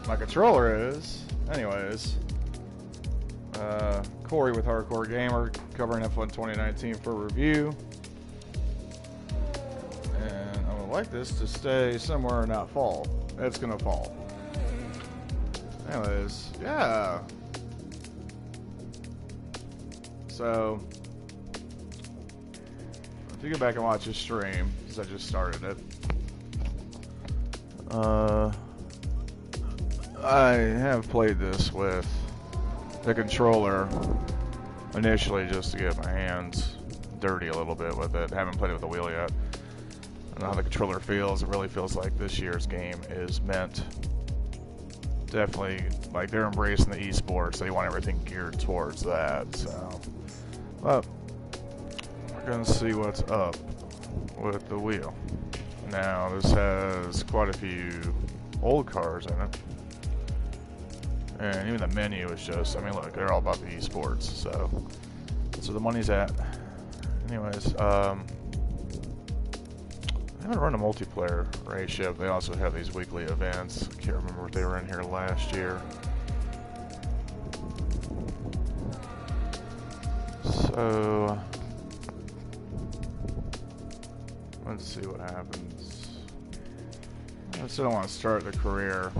my controller is. Anyways, Corey with Hardcore Gamer covering F1 2019 for review. And I would like this to stay somewhere and not fall. It's gonna fall. Anyways, yeah. So, if you go back and watch this stream, because I just started it, I have played this with the controller initially just to get my hands dirty a little bit with it. Haven't played it with the wheel yet. I don't know how the controller feels. It really feels like this year's game is meant, definitely, like they're embracing the esports. They want everything geared towards that. So, but we're gonna see what's up with the wheel. Now this has quite a few old cars in it. And even the menu is just, I mean, look, they're all about the esports, so that's where the money's at. Anyways, I haven't run a multiplayer race yet. They also have these weekly events. I can't remember if they were in here last year. So, let's see what happens. I still don't want to start the career.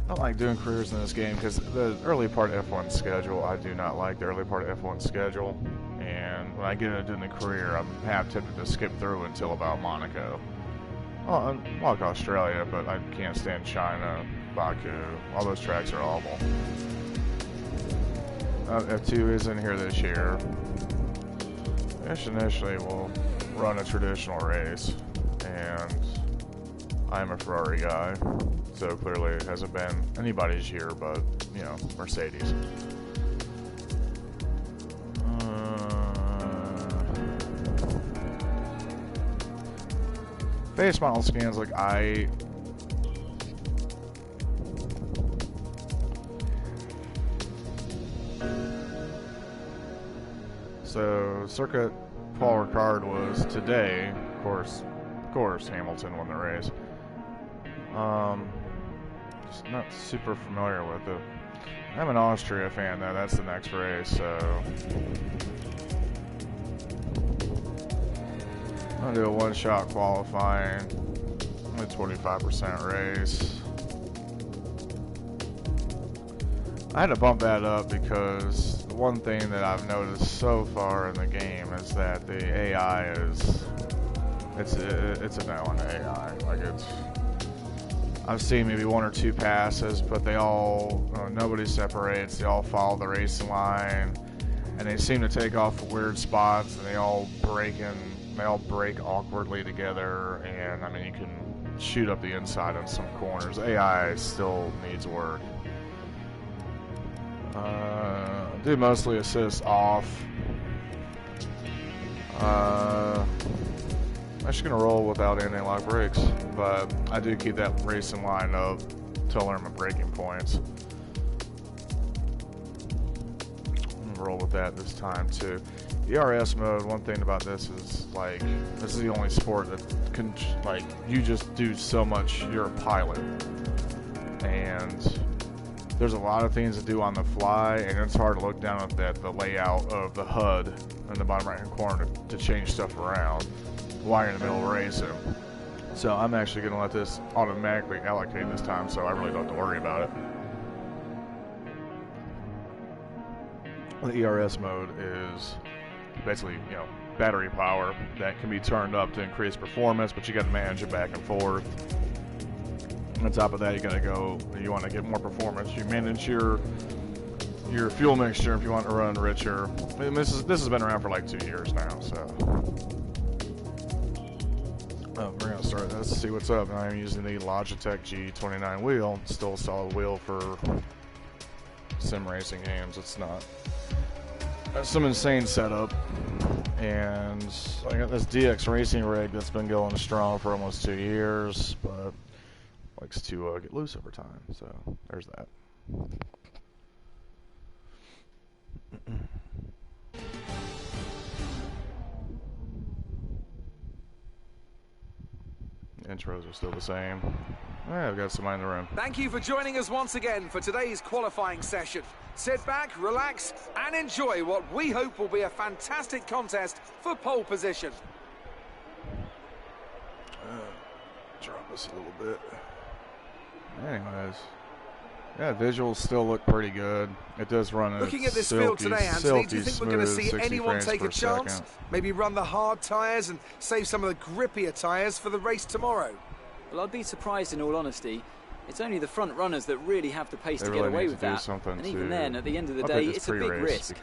I don't like doing careers in this game because the early part of F1 schedule, I do not like the early part of F1 schedule. And when I get into doing the career, I'm half tempted to skip through until about Monaco. Well, I like Australia, but I can't stand China, Baku. All those tracks are awful. F2 is in here this year. I guess initially we'll run a traditional race, and I'm a Ferrari guy. So clearly it hasn't been anybody's year but, you know, Mercedes. Face model scans, like So circuit Paul Ricard was today, of course Hamilton won the race. Just not super familiar with it. I'm an Austria fan though, that's the next race, so I'm gonna do a one-shot qualifying, only 25% race. I had to bump that up because the one thing that I've noticed so far in the game is that the AI is, it's a no on the AI. Like I've seen maybe one or two passes, but they all, nobody separates, they all follow the racing line, and they seem to take off at weird spots, and they all break awkwardly together, and I mean, you can shoot up the inside on some corners. AI still needs work. Do mostly assist off. I'm just going to roll without anti-lock brakes, but I do keep that racing line up to learn my braking points. I'm going to roll with that this time too. ERS mode, one thing about this is, like, this is the only sport that can, like, you just do so much, you're a pilot. And there's a lot of things to do on the fly, and it's hard to look down at the layout of the HUD in the bottom right hand corner to change stuff around while you're in the middle of racing. So I'm actually going to let this automatically allocate this time, so I really don't have to worry about it. The ERS mode is basically, you know, battery power that can be turned up to increase performance, but you got to manage it back and forth. On top of that, you got to go, you want to get more performance, you manage your fuel mixture if you want to run richer. I mean, this has been around for like 2 years now, so we're gonna start. Let's see what's up. I'm using the Logitech G29 wheel. Still a solid wheel for sim racing games. It's not some insane setup, and I got this DX racing rig that's been going strong for almost 2 years, but likes to get loose over time. So there's that. Intros are still the same. Yeah, we've got somebody in the room. Thank you for joining us once again for today's qualifying session. Sit back, relax, and enjoy what we hope will be a fantastic contest for pole position. Drop this a little bit. Anyways, yeah, visuals still look pretty good. It does run. Looking at this field today, Anthony, do you think we're going to see anyone take a chance? Maybe run the hard tyres and save some of the grippier tyres for the race tomorrow? Well, I'd be surprised in all honesty. It's only the front runners that really have the pace to get away with that. And even then, at the end of the day, it's a big risk.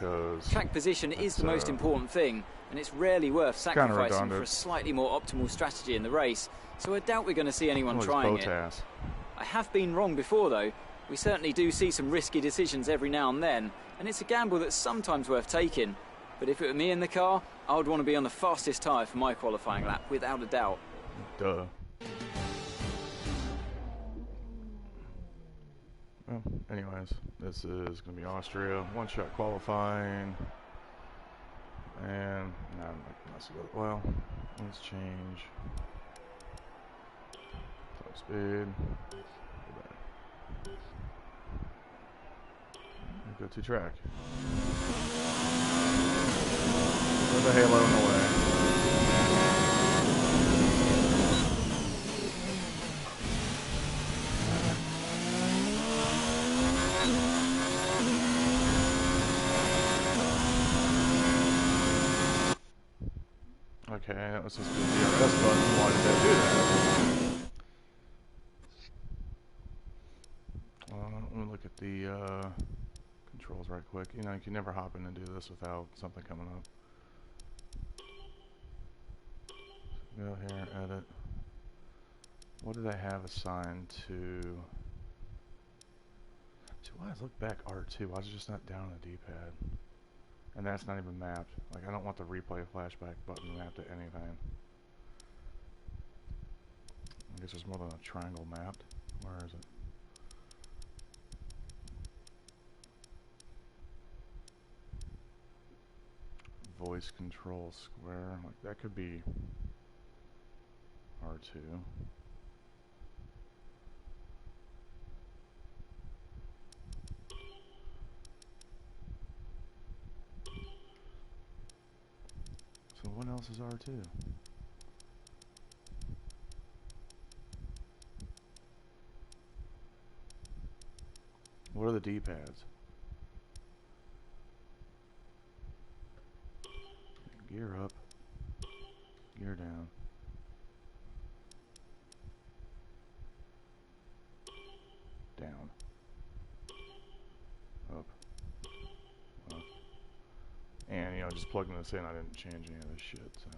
Track position is the most important thing, and it's rarely worth sacrificing for a slightly more optimal strategy in the race. So I doubt we're going to see anyone trying it. I have been wrong before, though. We certainly do see some risky decisions every now and then, and it's a gamble that's sometimes worth taking. But if it were me in the car, I would want to be on the fastest tyre for my qualifying lap, without a doubt. Duh. Well, anyways, this is going to be Austria, one-shot qualifying, and nah, I'm not mess with it. Well, let's change top speed. Go to track. Put the halo in the way. Okay, that was supposed to be the DRS button. Why did that do that? Let me look at the controls right quick. You know, you can never hop in and do this without something coming up. Go here, edit. What did I have assigned to? See, why does it look back R2? Why is it just not down on the D-pad? And that's not even mapped. Like, I don't want the replay flashback button mapped to anything. I guess there's more than a triangle mapped. Where is it? Voice control square. Like, that could be R2. So what else is R2? What are the D-pads? Gear up, gear down. Down. Up. Up. And, you know, just plugging this in, I didn't change any of this shit, so.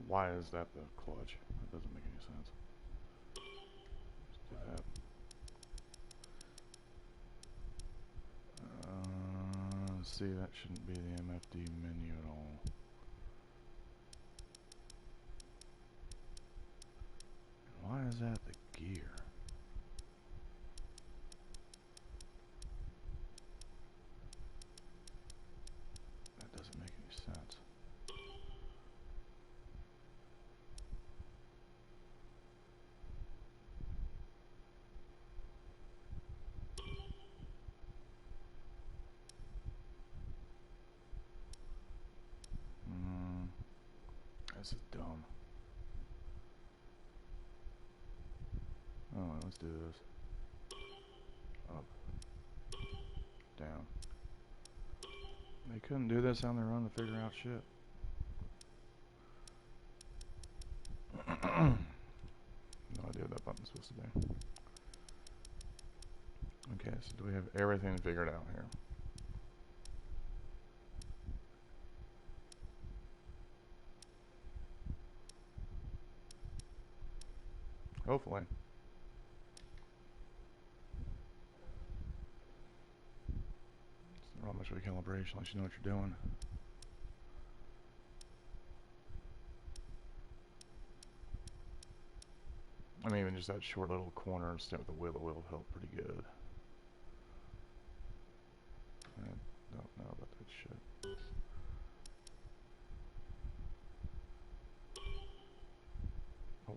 Why is that the clutch? That doesn't make any sense. Let's do that. See, that shouldn't be the MFD menu at all. Why is that the gear? That doesn't make any sense. This is dumb. Alright, let's do this. Up. Down. They couldn't do this on their own to figure out shit. No idea what that button's supposed to be. Okay, so do we have everything figured out here? Hopefully. It's not much of a calibration unless you know what you're doing. I mean, even just that short little corner step with the wheel will help pretty good. I don't know about that shit.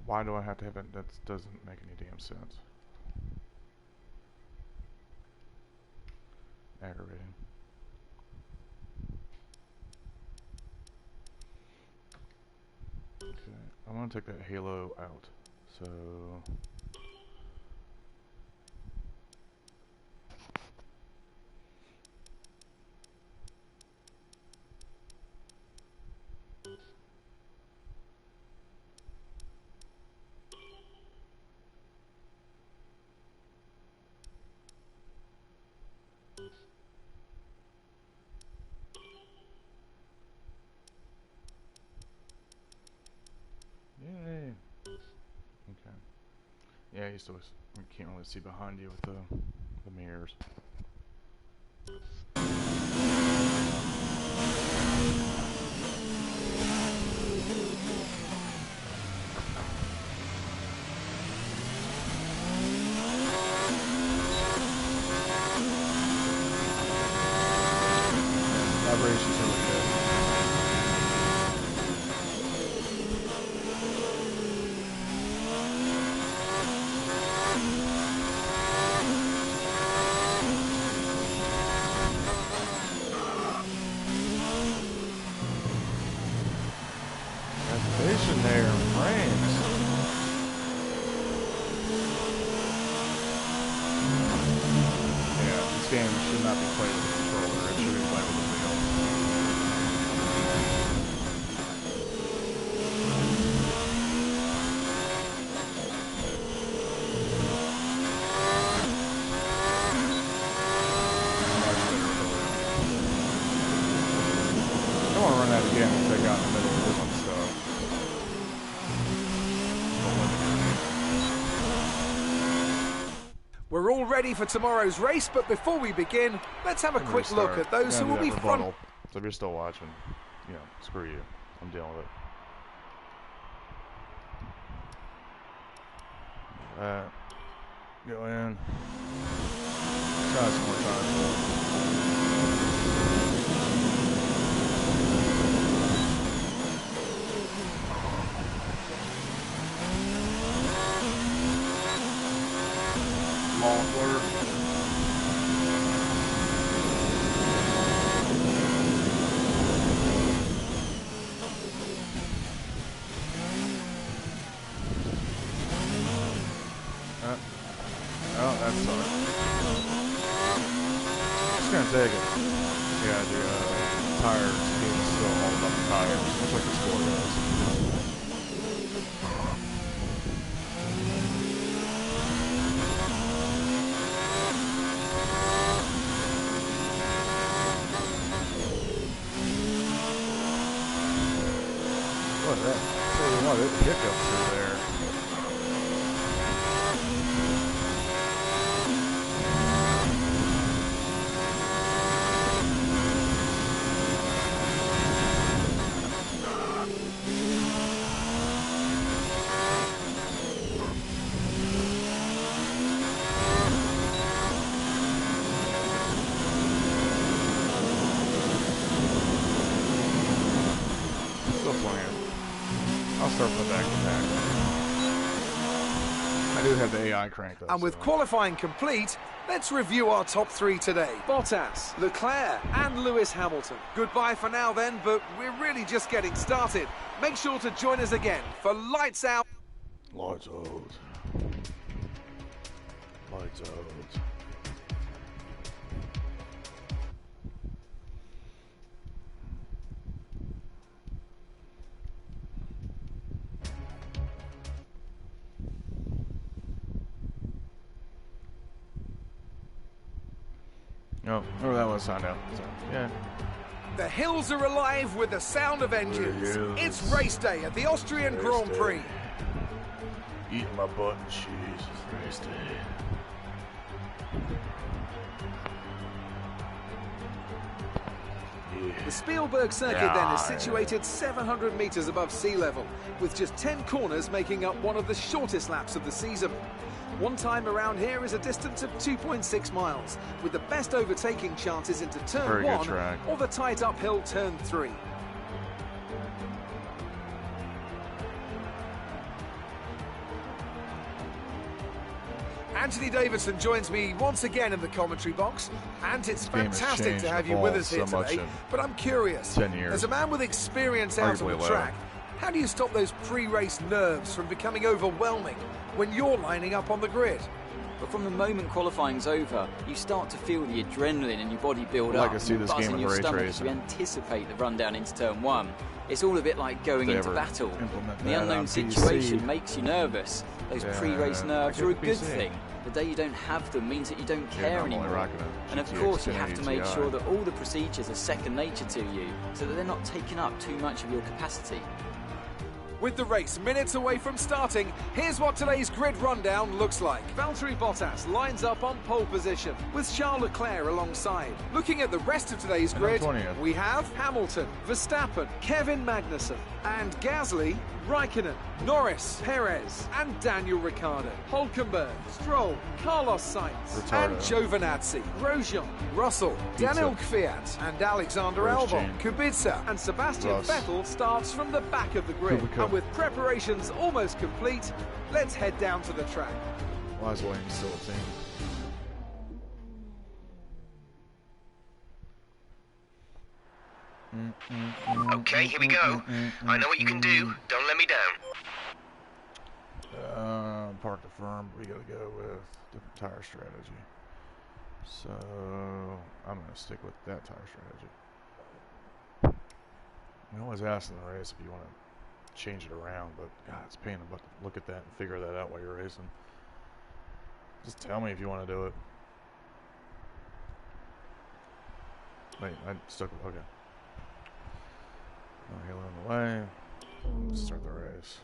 Why do I have to have it? That doesn't make any damn sense. Aggravating. Okay, I want to take that halo out. So yay. Okay. Yeah, you can't really see behind you with the mirrors. Vibrations are really good. Activation there in frames. Yeah, this game should not be played with a controller. It should be played with a wheel. I don't want to run that again once I got in the middle of doing stuff. We're all ready for tomorrow's race, but before we begin, let's have a quick look at those who will be front. So if you're still watching, you know, screw you. I'm dealing with it. Go in. Try some more time. Small flirt. Oh, that sucks. Just gonna take it. Yeah, the tires being still all about the tires, much like the score does. What is that? So, what, there's hiccups through there. I'll start from the back to back. I do have the AI crank though. And with qualifying complete, let's review our top three today. Bottas, Leclerc and Lewis Hamilton. Goodbye for now then, but we're really just getting started. Make sure to join us again for Lights Out. Lights out. Lights out. Oh, whatever that was, signed out. So, yeah. The hills are alive with the sound of engines. It's race day at the Austrian Grand Prix. Eating my butt and cheese. Race day. Yeah. The Spielberg circuit then is situated 700 meters above sea level, with just 10 corners making up one of the shortest laps of the season. One time around here is a distance of 2.6 miles, with the best overtaking chances into turn 1 or the tight uphill turn 3. Anthony Davidson joins me once again in the commentary box, and it's fantastic to have you with us here today. But I'm curious, as a man with experience out on the track, how do you stop those pre-race nerves from becoming overwhelming when you're lining up on the grid? But from the moment qualifying's over, you start to feel the adrenaline in your body build up, and the buzz in your stomach as you anticipate the run down into turn 1. It's all a bit like going into battle. The unknown situation makes you nervous. Those pre-race nerves are a good thing. The day you don't have them means that you don't care anymore. And of course you have to make sure that all the procedures are second nature to you, so that they're not taking up too much of your capacity. With the race minutes away from starting, here's what today's grid rundown looks like. Valtteri Bottas lines up on pole position, with Charles Leclerc alongside. Looking at the rest of today's grid, we have Hamilton, Verstappen, Kevin Magnussen, and Gasly, Raikkonen, Norris, Perez, and Daniel Ricciardo. Hulkenberg, Stroll, Carlos Sainz, and Giovinazzi, Grosjean, Russell, Daniel Kvyat, and Alexander Albon. Kubica and Sebastian Vettel starts from the back of the grid. And with preparations almost complete, let's head down to the track. Why is Williams still a thing? Okay, here we go. I know what you can do. Don't let me down. Park the firm. We gotta go with different tire strategy. So I'm gonna stick with that tire strategy. We always ask in the race if you want to change it around, but God, it's a pain in the butt to look at that and figure that out while you're racing. Just tell me if you want to do it. Wait, I stuck with, okay. No halo in the way. Let's start the race.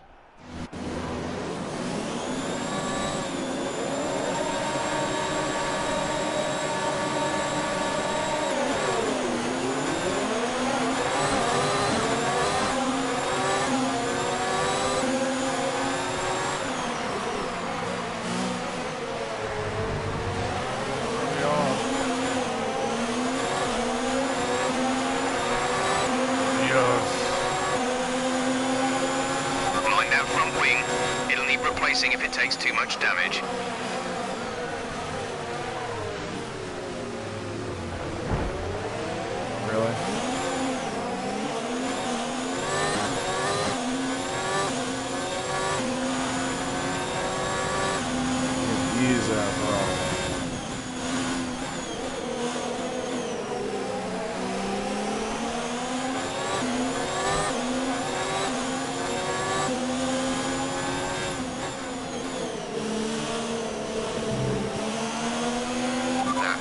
If it takes too much damage. Really? Ease that, bro.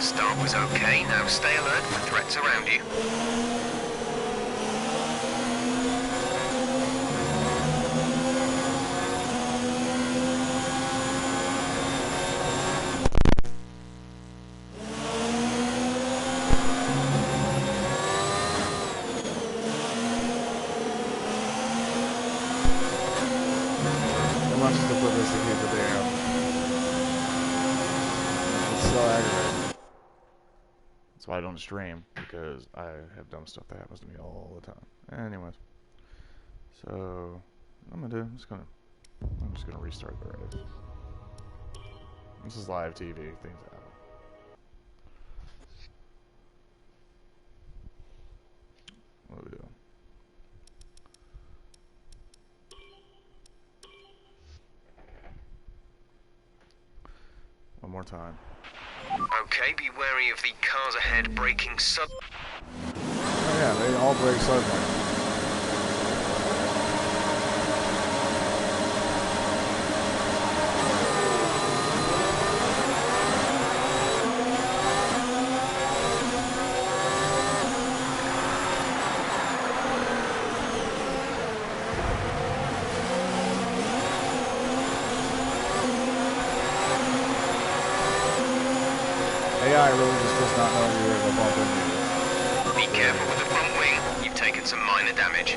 Start was okay, now stay alert for threats around you. How much is to put this to keep it down? It's so aggravating. That's why I don't stream, because I have dumb stuff that happens to me all the time. Anyways, so what I'm gonna do, I'm just gonna restart the race. This is live TV, things happen. What do we do? One more time. Okay, be wary of the cars ahead braking sud. Oh yeah, they all brake suddenly. AI really just does not know you're going to bump into you. Be careful with the front wing. You've taken some minor damage.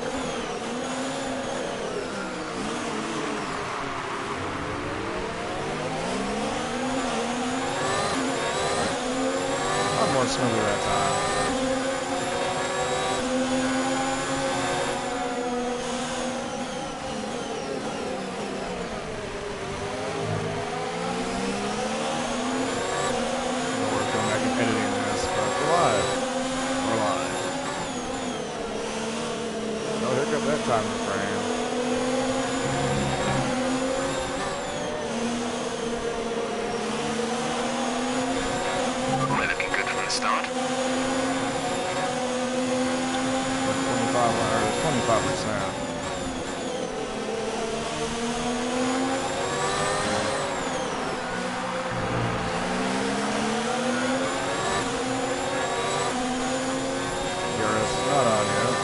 I'm more smoother that time. Oh, here got that time frame. We're looking good from the start. 25%. Not on yet.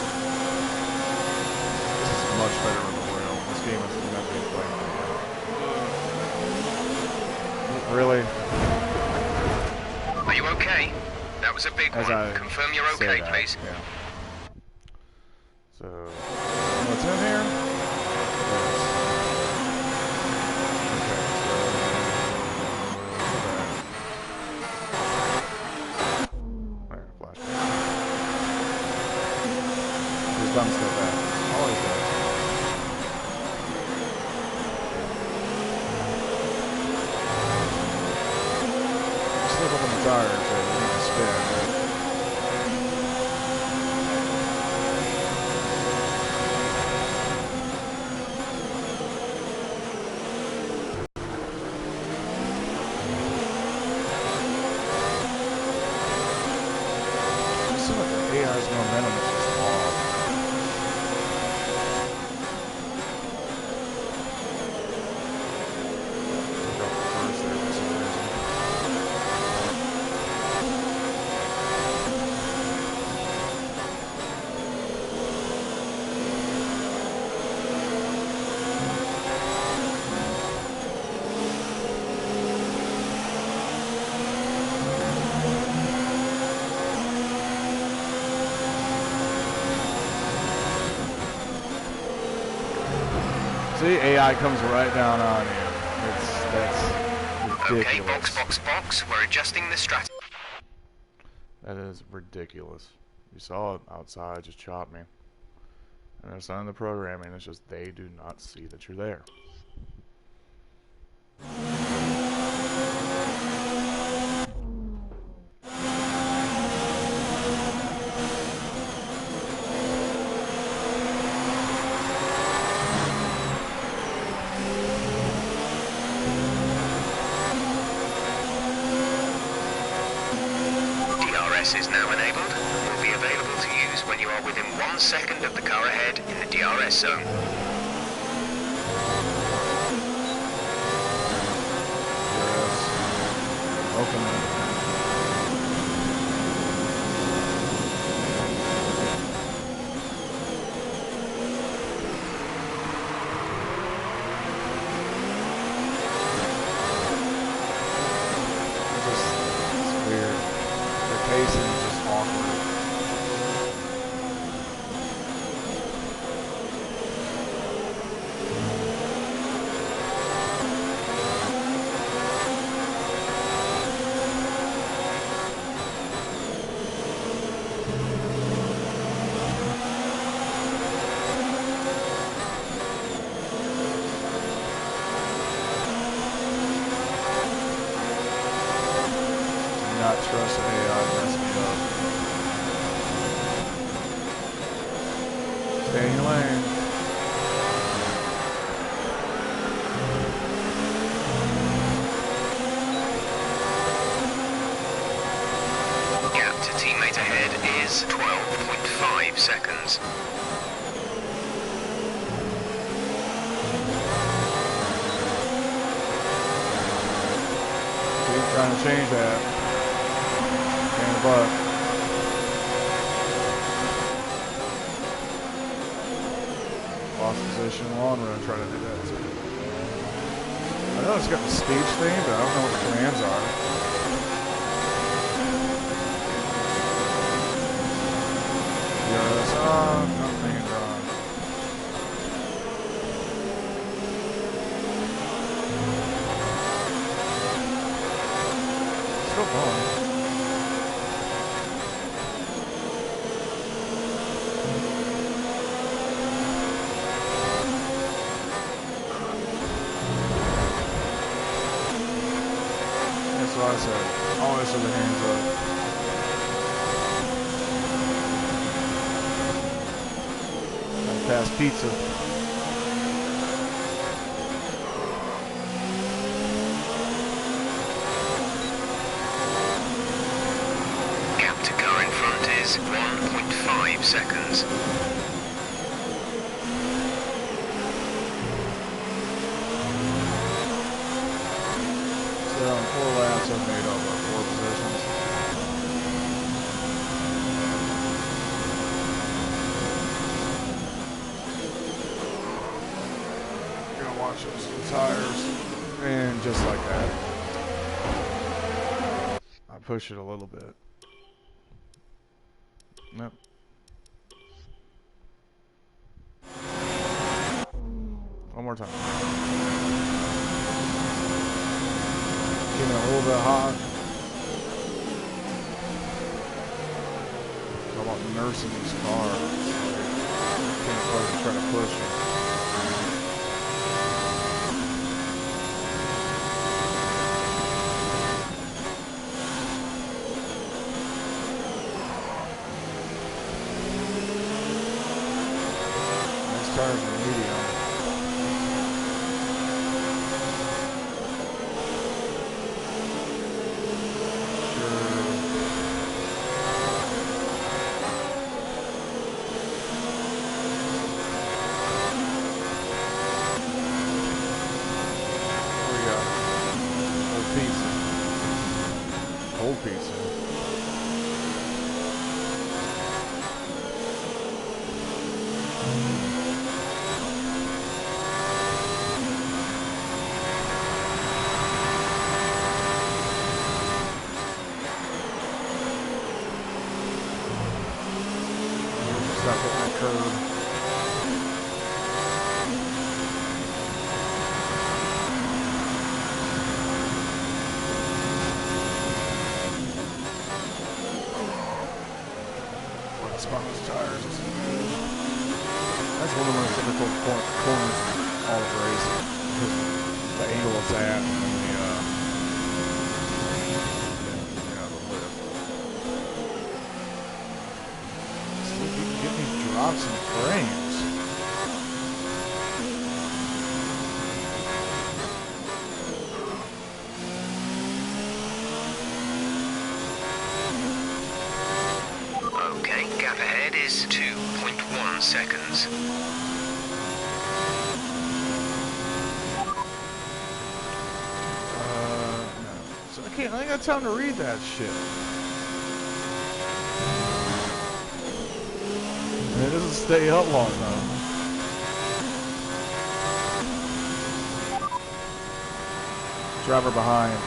This is much better with the wheel. This game is not being played. Really? Are you okay? That was a big one. Confirm you're okay, please. Yeah. So, what's in here? Dumb stuff back. Always does. Slip up on the tire, so you need to spin. Just so much the AI's momentum is just off. See, AI comes right down on you. That's ridiculous. Okay, box. We're adjusting the strategy. That is ridiculous. You saw it outside, just chop me. And it's not in the programming, it's just they do not see that you're there. Is now enabled and will be available to use when you are within 1 second of the car ahead in the DRS zone. Welcome. Pacing is just awkward. Not trust AI mess me up. Stay in your lane. Gap to teammate ahead is 12.5 seconds. Keep trying to change that. But lost position long run trying to do that too. I know it's got the speech thing, but I don't know what the commands are. Yes, nothing's on. Still going. That's what I said. Always with the hands up. past pizza. Gap to car in front is 1.5 seconds. So on 4 laps, I've made all about 4 positions. Gonna watch those tires, and just like that, I push it a little bit. Nope. One more time. Getting a little bit hot. How about nursing this car? Can't quite try to push it. Next tires are medium. Pizza. Stop hitting that curve. Spun those tires. That's one of the most difficult corners in all of racing. The angle it's at and the lift. See if you can get these drops in frames. Gap ahead is 2.1 seconds. No. So I ain't got time to read that shit. And it doesn't stay up long enough. Driver behind.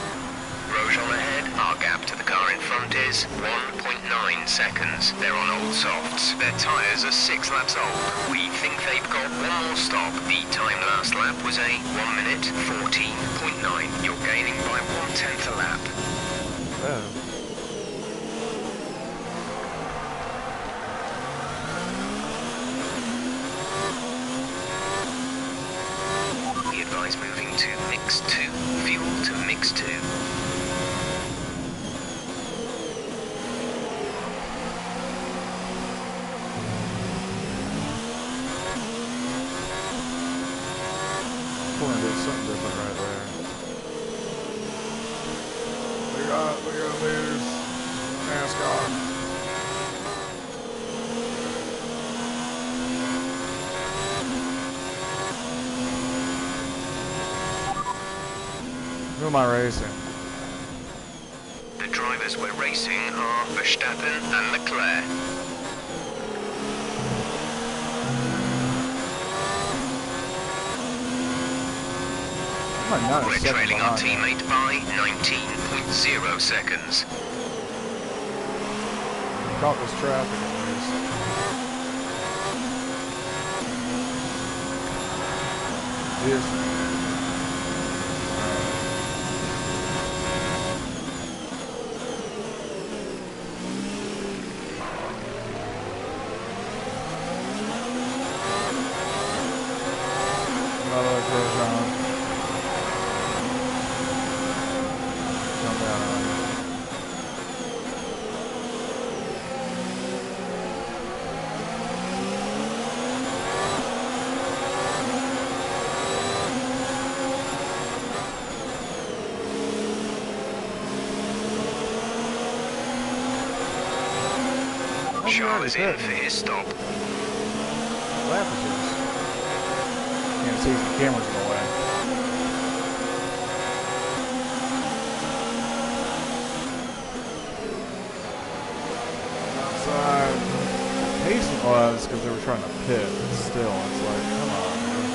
Grosjean ahead. Our gap to the car in front is 1.9 seconds. They're on old softs. Their tyres are 6 laps old. We think they've got one more stop. The time last lap was a 1 minute 14.9. You're gaining by 1/10 a lap. Oh. We advise moving to mix 2. Fuel to mix 2. Something different right there. We got lose. NASCAR. Who am I racing? The drivers we're racing are Verstappen and Leclerc. We're trailing our teammate by 19.0 seconds. Caught this traffic at least. Yes. Another Grosjean. Come down on it. Charles in for his stop. Lap is yours. Can't see the cameras in the way. Pacing was because they were trying to pit, but still, it's like, come on, man.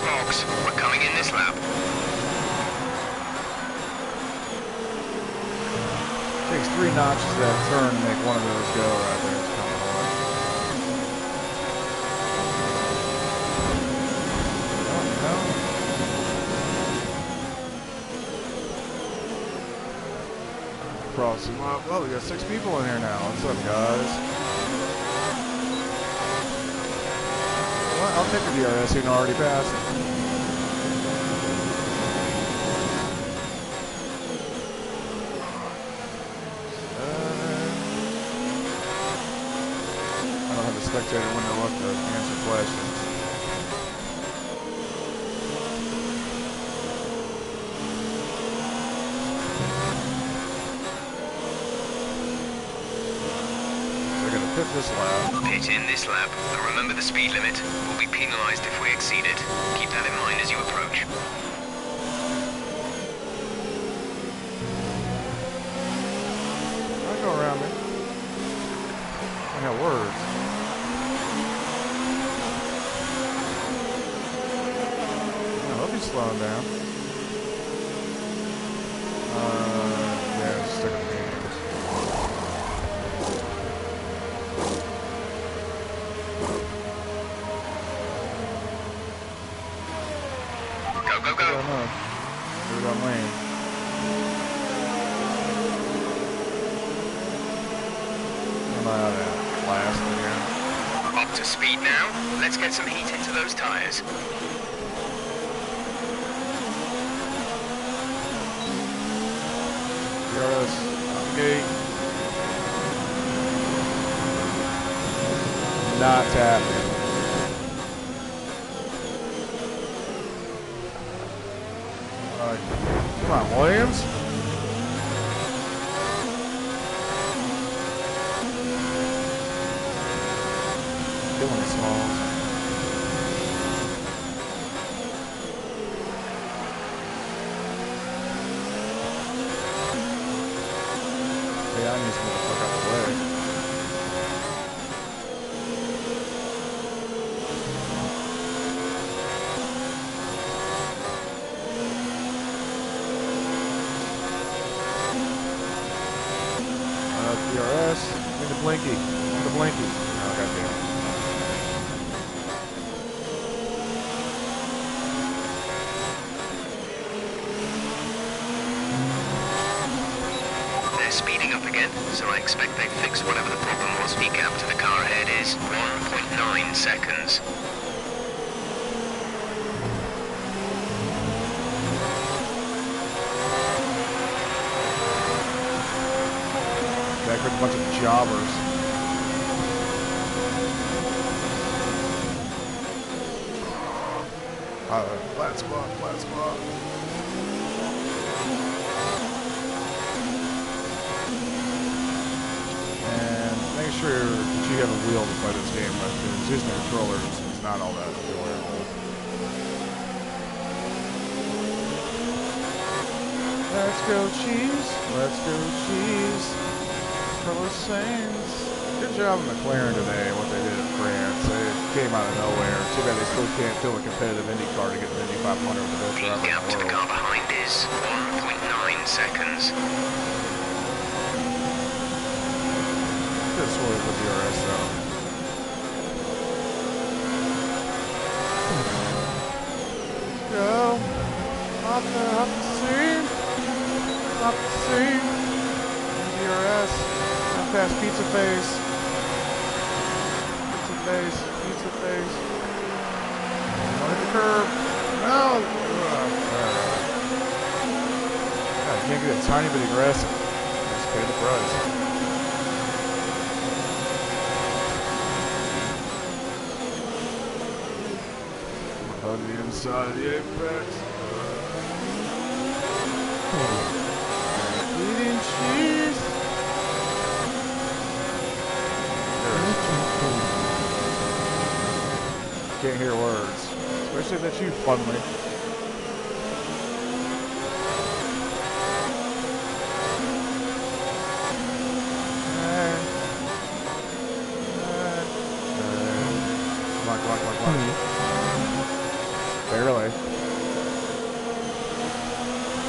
Box, we're coming in this lap. Takes 3 notches of that turn to make one of those go right there. It's coming away. Cross him up. Oh, we got 6 people in here now. What's up, guys? Well, I'll take the DRS. You can already pass it. I don't have the spectator window up to answer questions. Pit this lap. Pit in this lap, but remember the speed limit. We'll be penalised if we exceed it. Keep that in mind as you approach. I'll go around me. I got words. I hope he's slowing down. Yeah, stick with me. Up to speed now. Let's get some heat into those tyres. DRS. Gate. Not tapping. Come on, Williams. Killing the smalls. Yeah, I need to move the fuck out the way. DRS, in the blinky, in the blinky. Oh, goddamn. They're speeding up again, so I expect they fixed whatever the problem was. The gap to the car ahead is 1.9 seconds. Back with a bunch of jobbers. Flat spot, flat spot. And make sure that you have a wheel to play this game with, because using the controllers is not all that enjoyable. Let's go cheese, let's go cheese. Carlos Sainz. Good job in McLaren today, what they did in France. They came out of nowhere. Too bad they still can't fill a competitive Indy car to get an Indy 500 with the best driver in the gap to the car behind is 1.9 seconds. Good sort of with DRS though. Go. Off the scene. Off the scene. DRS. Past Pizza Face. Pizza Face. Pizza Face. Don't hit the curb. No! God, you can't get a tiny bit aggressive. Just pay the price. Hug the inside of the apex. 8 inch. can't hear words. Especially that you funny. Come on. Barely. I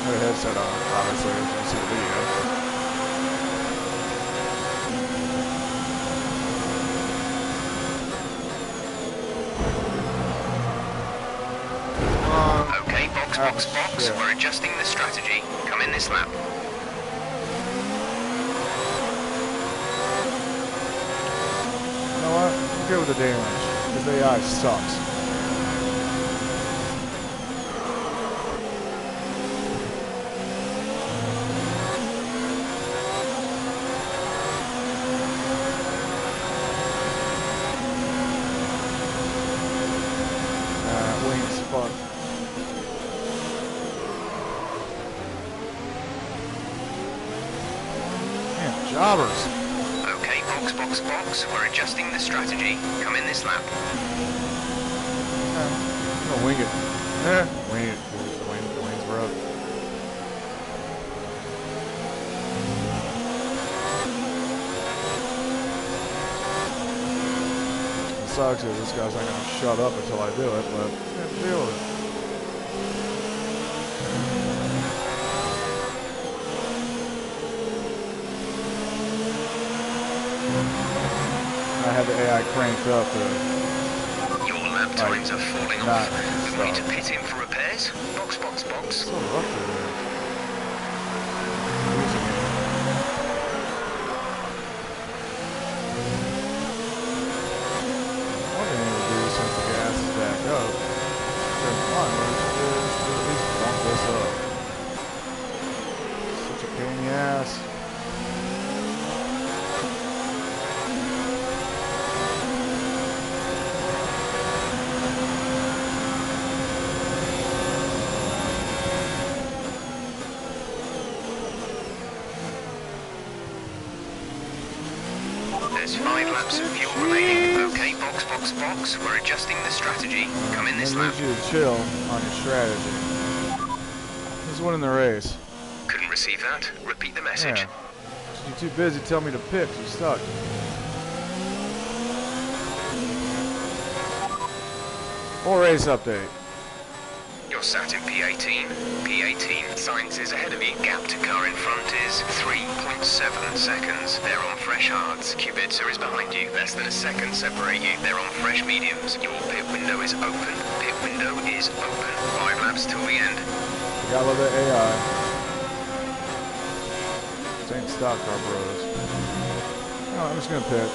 had a headset on, obviously, as you can see the video. Okay, box. Yeah. We're adjusting the strategy. Come in this lap. You know what? I'm good with the damage. Because the AI sucks. Wings, fuck. Damn, jobbers. Okay, box. We're adjusting the strategy. Come in this lap. I'm gonna wing it. Wing it. The wings were up. It sucks that this guy's not gonna shut up until I do it, but I have to deal with it. I had the AI cranked up to Your lap times are falling off. We need to pit in for repairs. Box. so rough there. What do I need to do since the gas is back up? Come on, let's at least bump this up. Such a pain in the ass. There's 5 laps of fuel remaining. Okay, box. We're adjusting the strategy. Come in this lap. I need you to chill on your strategy. Who's winning the race? Couldn't receive that. Repeat the message. Yeah. You're too busy telling me to pit. You're stuck. Full race update. You're sat in P18. P18. Signs is ahead of you. Gap to car in front is 3.7 seconds. They're on fresh hards. Kubica is behind you. Less than a second separate you. They're on fresh mediums. Your pit window is open. Pit window is open. 5 laps till the end. You gotta love that AI. This ain't stock car bros. No, I'm just gonna pit.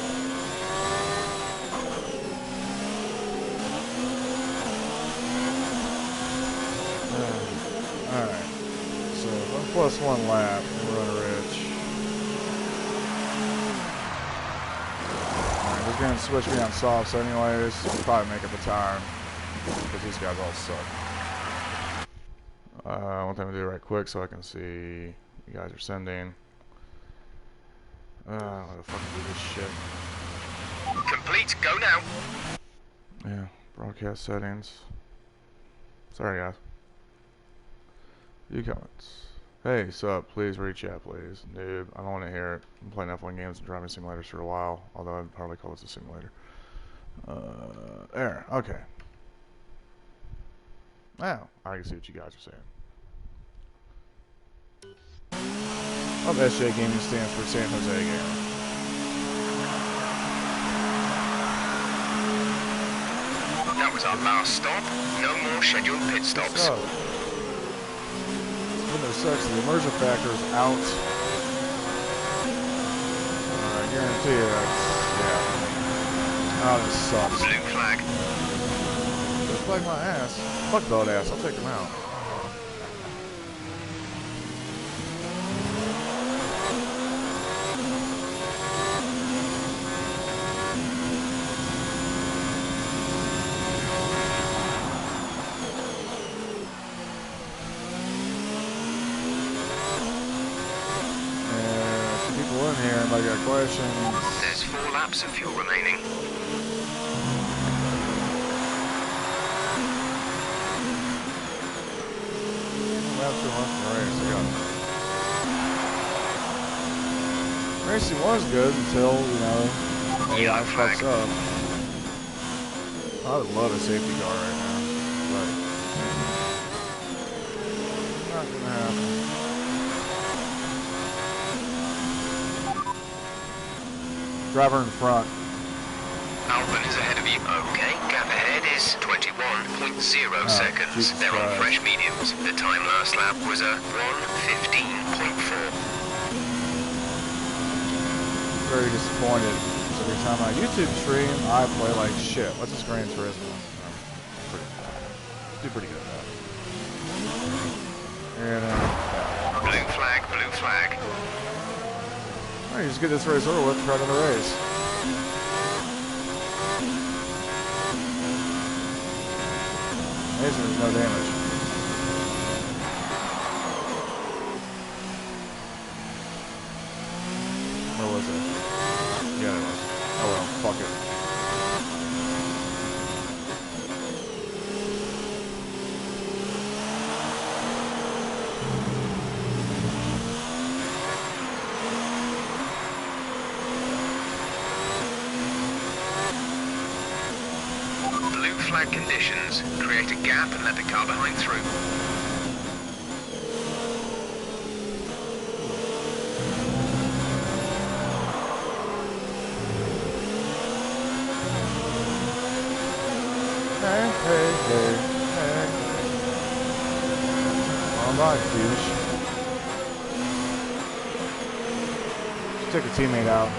Alright. So if I'm plus 1 lap, we're on a rich. Alright, he's gonna switch me on softs anyways. We'll probably make up the time. Because these guys all suck. I want them to do it right quick so I can see you guys are sending. What the fuck do this shit? Complete. Go now. Yeah, broadcast settings. Sorry guys. View comments. Hey, sup, please reach chat, please. Noob, I don't want to hear it. I'm playing F1 games and driving simulators for a while, although I'd probably call this a simulator. There, okay. Now, I can see what you guys are saying. SJ Gaming stands for San Jose Gamer. That was our last stop. No more scheduled pit stops. When there sucks, the immersion factor is out. I guarantee you that's, yeah. Oh, this sucks. Blue flag. Just flag my ass. Fuck that ass, I'll take him out. Here, anybody got questions? There's 4 laps of fuel remaining. Racing was good until, you know, AI fucks up. I would love a safety car right now, but not gonna happen. Driver in front. Albon is ahead of you. Okay, gap ahead is 21.0 seconds. Jesus They're Christ. on fresh mediums. The time last lap was a 1:15.4. Very disappointed. Every time I YouTube stream, I play like shit. What's this Gran Turismo? Do pretty good at that. And Blue flag, blue flag. alright, just get this race over with and try another race. Amazing, there's no damage. Where was it? Yeah, it was. Oh well, fuck it. Blue flag conditions. Create a gap and let the car behind through. Hey. All right, douche. Just took a teammate out.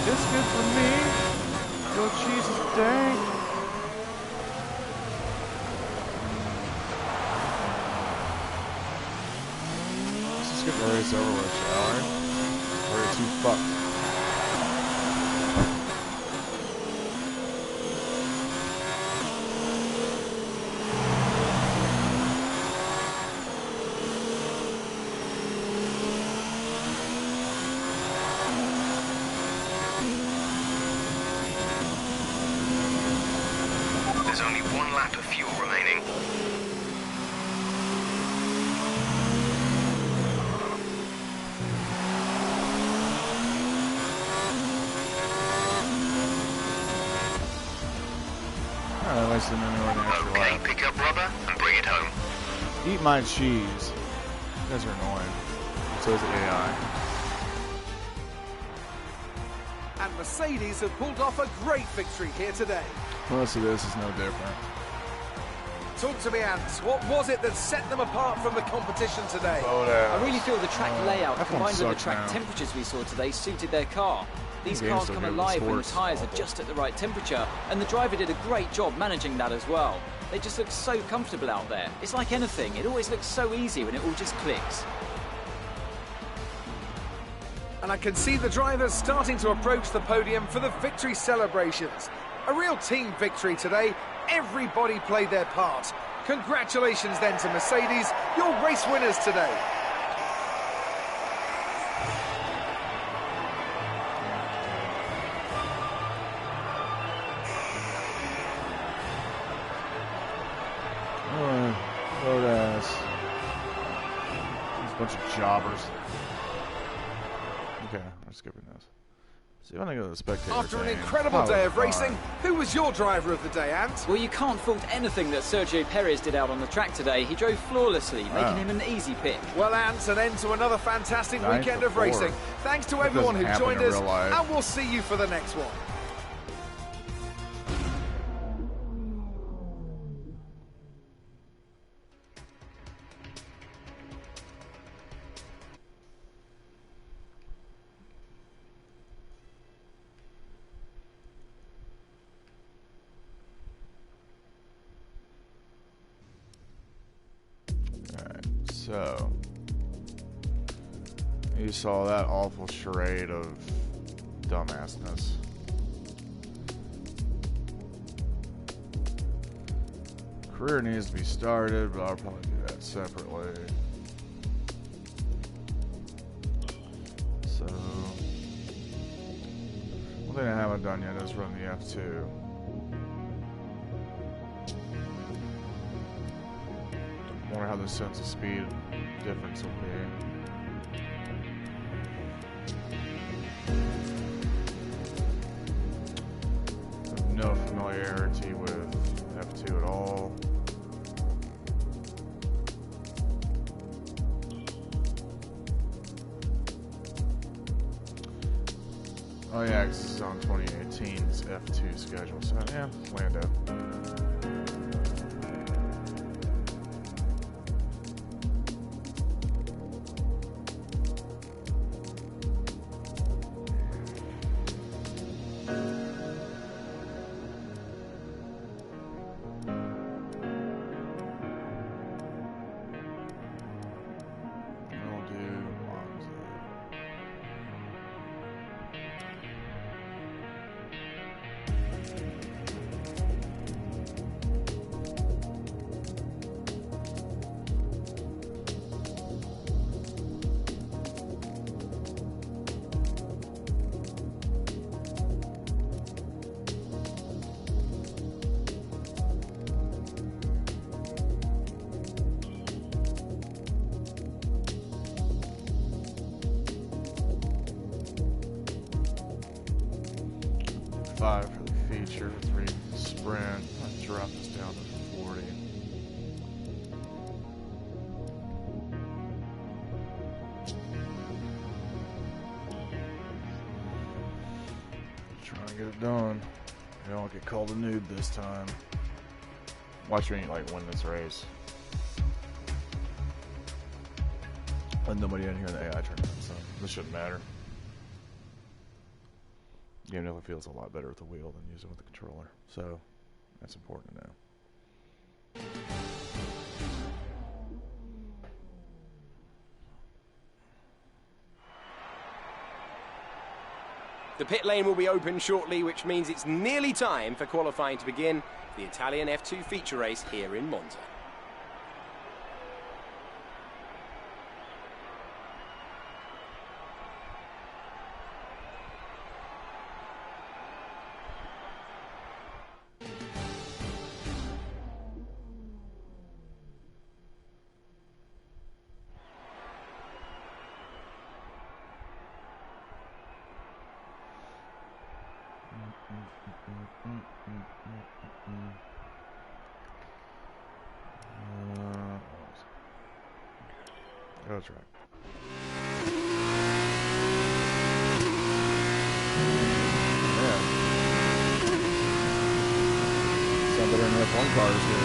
It's good for me. Your cheese is dank. Let's just get the race over with, shall we? We're too fucked. Okay, pick up rubber and bring it home. Eat my cheese. You guys are annoying. So is the AI. And Mercedes have pulled off a great victory here today. Most of this is no different. Talk to me, Ants. What was it that set them apart from the competition today? I really feel the track layout combined with the track temperatures we saw today suited their car. These cars come alive when the tyres are just at the right temperature, and the driver did a great job managing that as well. They just look so comfortable out there. It's like anything, it always looks so easy when it all just clicks. And I can see the drivers starting to approach the podium for the victory celebrations. A real team victory today. Everybody played their part. Congratulations then to Mercedes, your race winners today. Road ass. These bunch of jobbers. Okay, we're skipping this. See if I can go to the spectator. After an incredible day of racing, who was your driver of the day, Ant? Well, you can't fault anything that Sergio Perez did out on the track today. He drove flawlessly, making him an easy pick. Well, Ant, an end to another fantastic weekend of racing. Thanks to everyone who joined us, and we'll see you for the next one. So, you saw that awful charade of dumbassness. Career needs to be started, but I'll probably do that separately. So, one thing I haven't done yet is run the F2. I wonder how the sense of speed difference will be. No familiarity with F2 at all. Oh yeah, because this is on 2018's F2 schedule, so yeah, Lando. For the feature, 3 sprint. I'll drop this down to 40. Trying to get it done. I don't get called a noob this time. Watch me win this race. And nobody in here in the AI tournament, so this shouldn't matter. The game definitely feels a lot better with the wheel than using with the controller, so that's important to know. The pit lane will be open shortly, which means it's nearly time for qualifying to begin the Italian F2 feature race here in Monza. That's right. Yeah. Sound better than F1 cars do.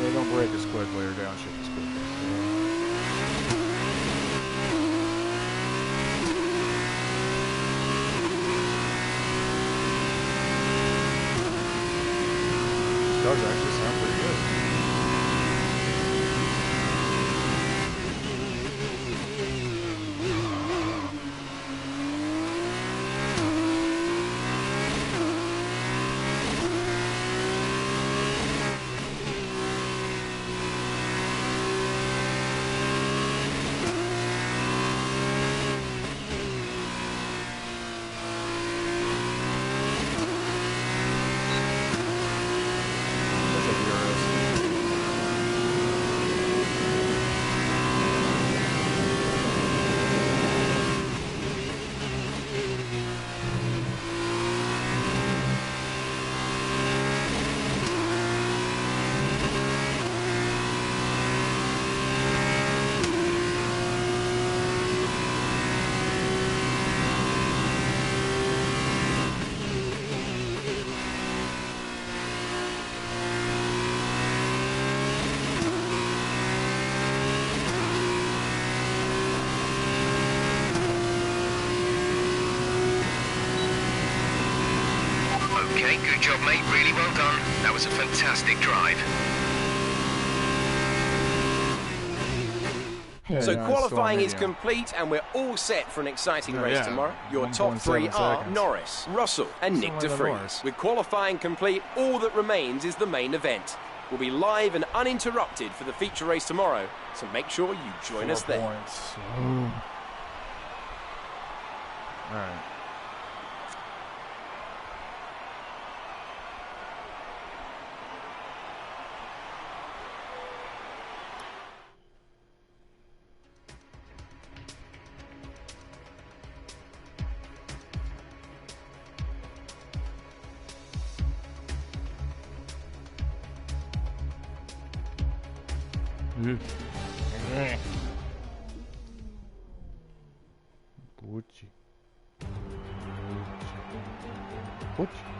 They don't brake as quickly or downshift as quickly. Does actually sound pretty good. Okay, good job, mate. Really well done. That was a fantastic drive. So qualifying is complete and we're all set for an exciting race tomorrow. Your top three are Norris, Russell and Nick de Vries. With qualifying complete, all that remains is the main event. We'll be live and uninterrupted for the feature race tomorrow, so make sure you join us there. All right.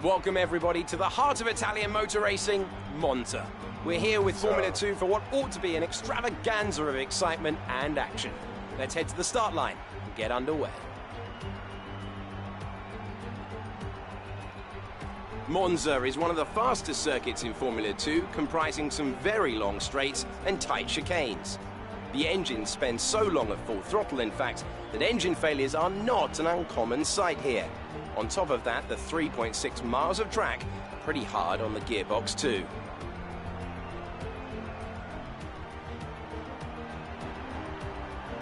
Welcome everybody to the heart of Italian motor racing, Monza. We're here with Formula 2 for what ought to be an extravaganza of excitement and action. Let's head to the start line and get underway. Monza is one of the fastest circuits in Formula 2, comprising some very long straights and tight chicanes. The engine spends so long at full throttle, in fact, that engine failures are not an uncommon sight here. On top of that, the 3.6 miles of track are pretty hard on the gearbox too.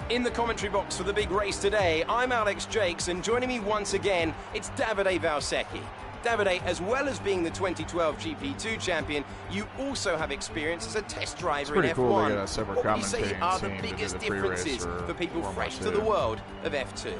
In the commentary box for the big race today, I'm Alex Jakes, and joining me once again, it's Davide Valsecchi. Davide, as well as being the 2012 GP2 champion, you also have experience as a test driver in F1. Cool to get a separate what would you say are the biggest differences for people fresh to the world of F2?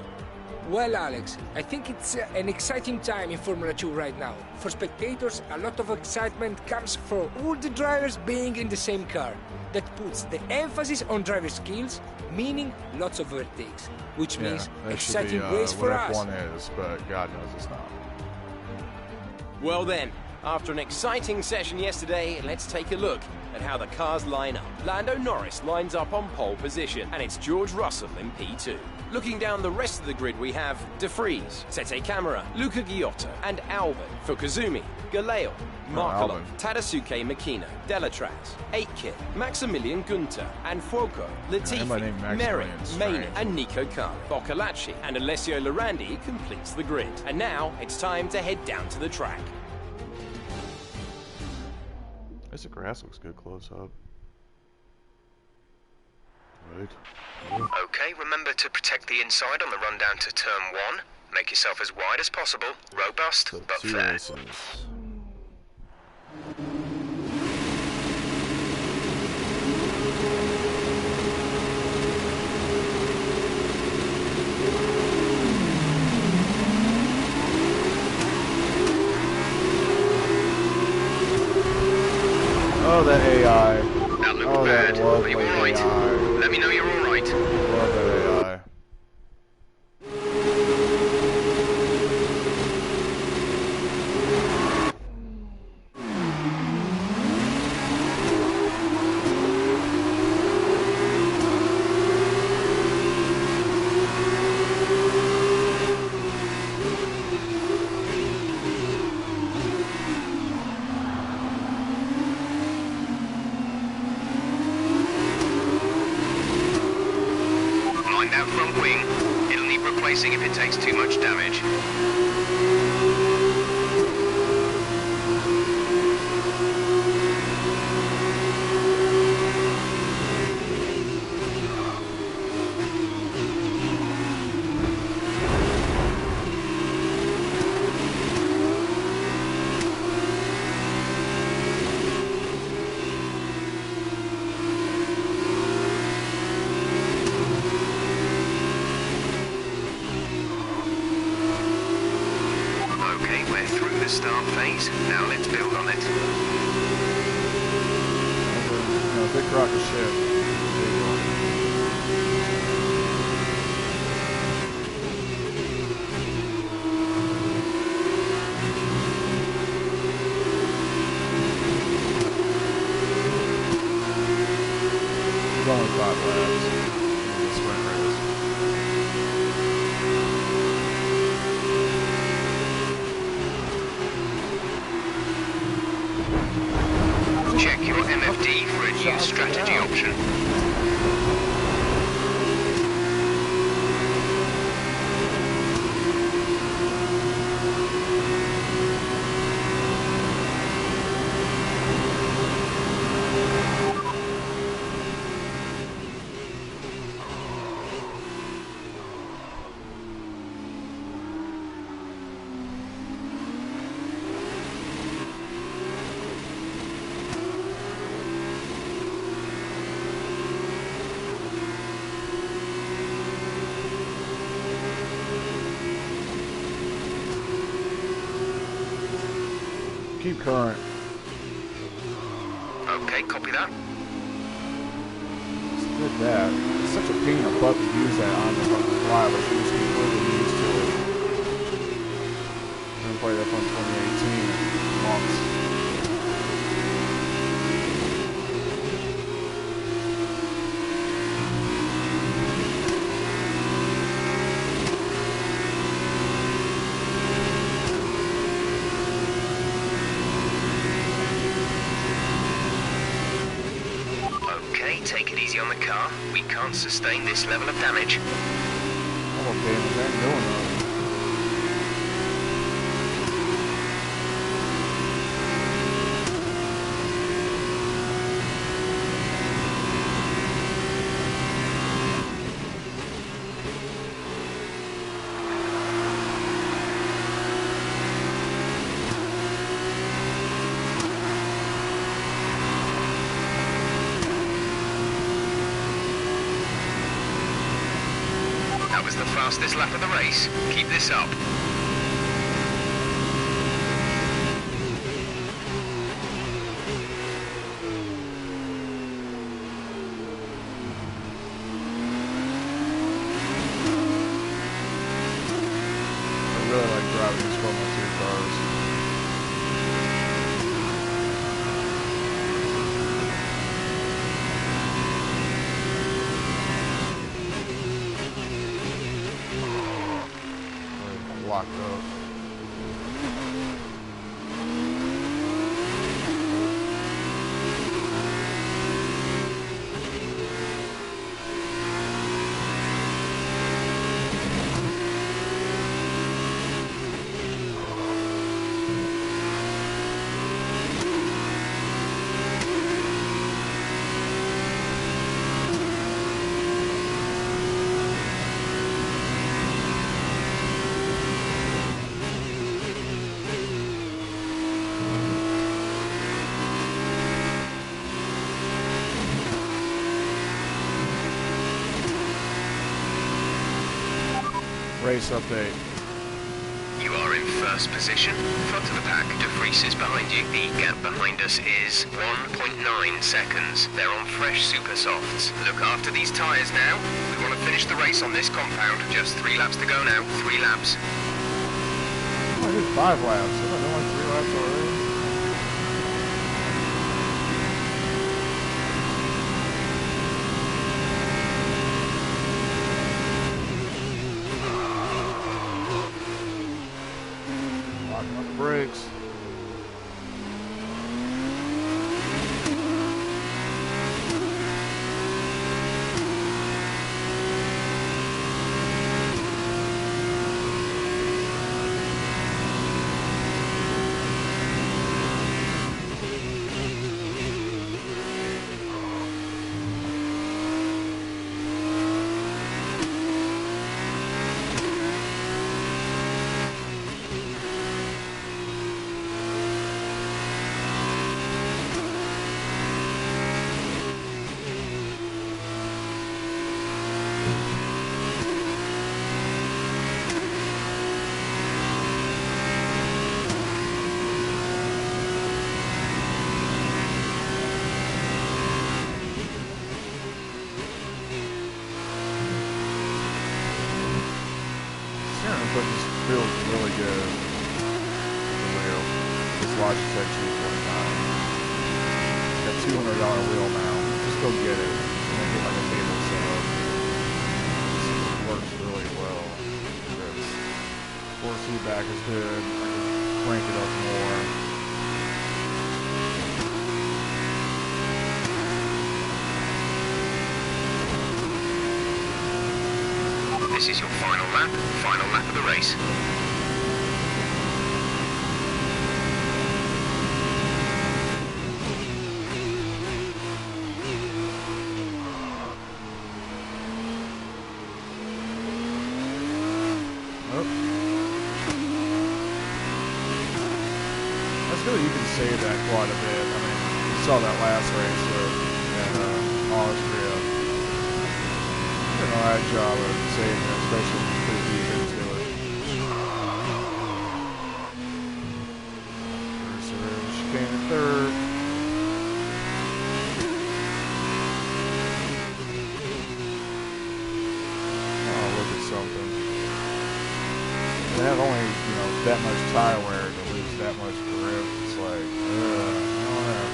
Well, Alex, I think it's an exciting time in Formula 2 right now. For spectators, a lot of excitement comes from all the drivers being in the same car. That puts the emphasis on driver skills, meaning lots of overtakes, which means exciting race for us. F1 is, but God knows it's not. Well then, after an exciting session yesterday, let's take a look at how the cars line up. Lando Norris lines up on pole position, and it's George Russell in P2. Looking down the rest of the grid, we have De Vries, Tete Camara, Luca Ghiotto, and Albon for Kazumi, Galeo, Markelov, Tadasuke Makino, Delatraz, Aitken, Maximilian Gunter, and Fuoco, Latifi, Merritt, Maynard, and Nico Kari. Boccolacci and Alessio Lorandi completes the grid. And now it's time to head down to the track. This grass looks good close up. Right. Okay, remember to protect the inside on the run down to turn 1. Make yourself as wide as possible, robust but fair. Races. Oh, that AI. That looked bad. Are you alright? AI. Let me know you're alright. Love that AI. That front wing, it'll need replacing if it takes too much damage. The start phase. Now let's build on it. No, big rock of shit. It's only 5 laps. It's a sprint race. Check your MFD for a new strategy option. keep current. Okay, copy that. Just did that. It's such a pain in the butt to use that on the fucking fly, but you just completely used to it. I played that from 2018 months. Take it easy on the car. We can't sustain this level of damage. I'm okay with that doing that. Fastest lap of the race. Keep this up. I really like driving these Formula 2 cars. Locked up. Race update. You are in first position, front of the pack. De Vries is behind you. The gap behind us is 1.9 seconds. They're on fresh super softs. Look after these tyres now. We want to finish the race on this compound. Just 3 laps to go now. 3 laps. I did 5 laps. Am I doing like 3 laps already? Brakes. But this feels really good. The wheel. This logitech G29. Got $200 wheel now. Just go get it. And then get like a table set up. This works really well. This force feedback is good. I can crank it up more. This is your final lap of the race. Oh. That's good. You can save that quite a bit. I mean, you saw that last race in Austria. Did an alright job of saving it, especially when you put deep into it. Reverse. They have only, you know, that much tire wear to lose that much grip. It's like, I don't know.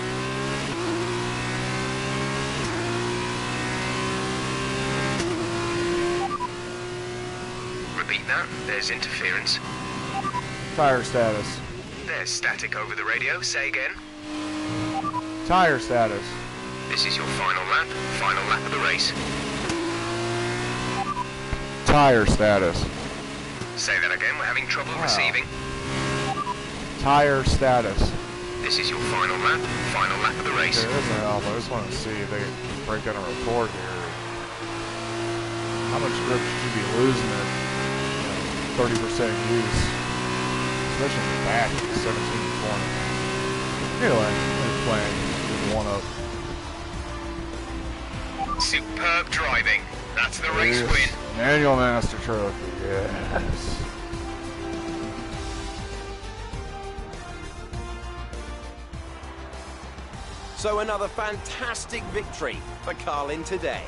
Repeat that. There's interference. Tire status. There's static over the radio. Say again. Tire status. This is your final lap of the race. Tire status. Say that again, we're having trouble receiving. Tire status. This is your final lap of the race. Okay, doesn't help. I just want to see if they can break down a report here. How much grip should you be losing at 30% use? Especially in the back, 17 and 20. Anyway, they're playing one up. Superb driving. That's the race win. Manual Master Trophy. Yes. So another fantastic victory for Carlin today.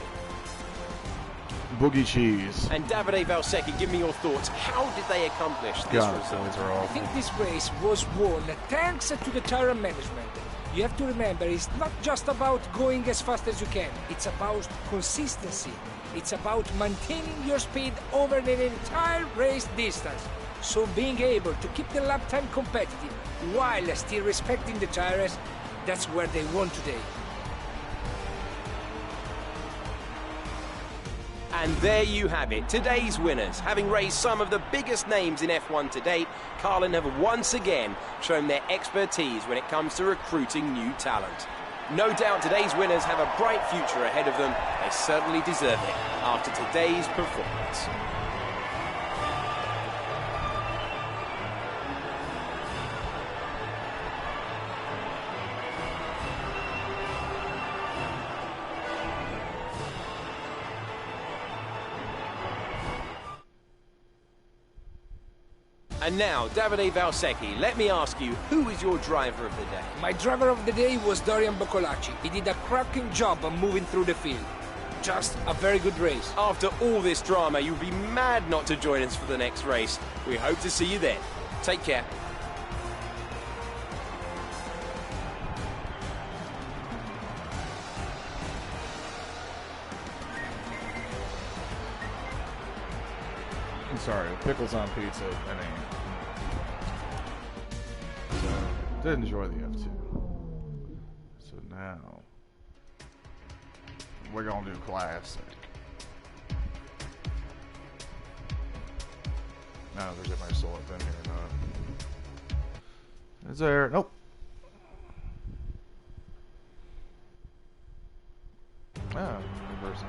Boogie cheese. And Davide Valsecchi, give me your thoughts. How did they accomplish this result? I think this race was won thanks to the tire management. You have to remember, it's not just about going as fast as you can. It's about consistency. It's about maintaining your speed over the entire race distance. So being able to keep the lap time competitive while still respecting the tires, that's where they won today. And there you have it, today's winners. Having raised some of the biggest names in F1 to date, Carlin have once again shown their expertise when it comes to recruiting new talent. No doubt today's winners have a bright future ahead of them. They certainly deserve it after today's performance. And now, Davide Valsecchi, let me ask you, who is your driver of the day? My driver of the day was Dorian Boccolacci. He did a cracking job of moving through the field. Just a very good race. After all this drama, you'd be mad not to join us for the next race. We hope to see you then. Take care. I'm sorry, pickles on pizza, I mean. So, did enjoy the F2. So now, we're gonna do classic. I don't know if there's anybody still up in here or not. Is there? Nope. Oh, person.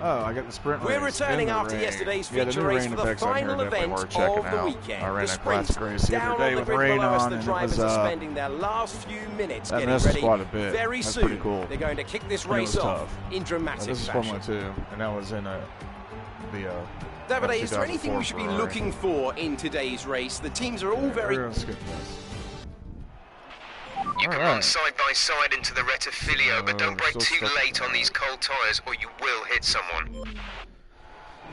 Oh, I got the sprint race. We're returning after yesterday's feature race for the final event of the weekend. The sprint. Down on the grid below us, the drivers are spending their last few minutes getting ready. Very soon, they're going to kick this race off in dramatic fashion. This is Formula 2, and that was in the Davide, is there anything we should be looking for in today's race? The teams are all very... You can run side by side into the Rettifilio, but don't brake too late on these cold tyres or you will hit someone.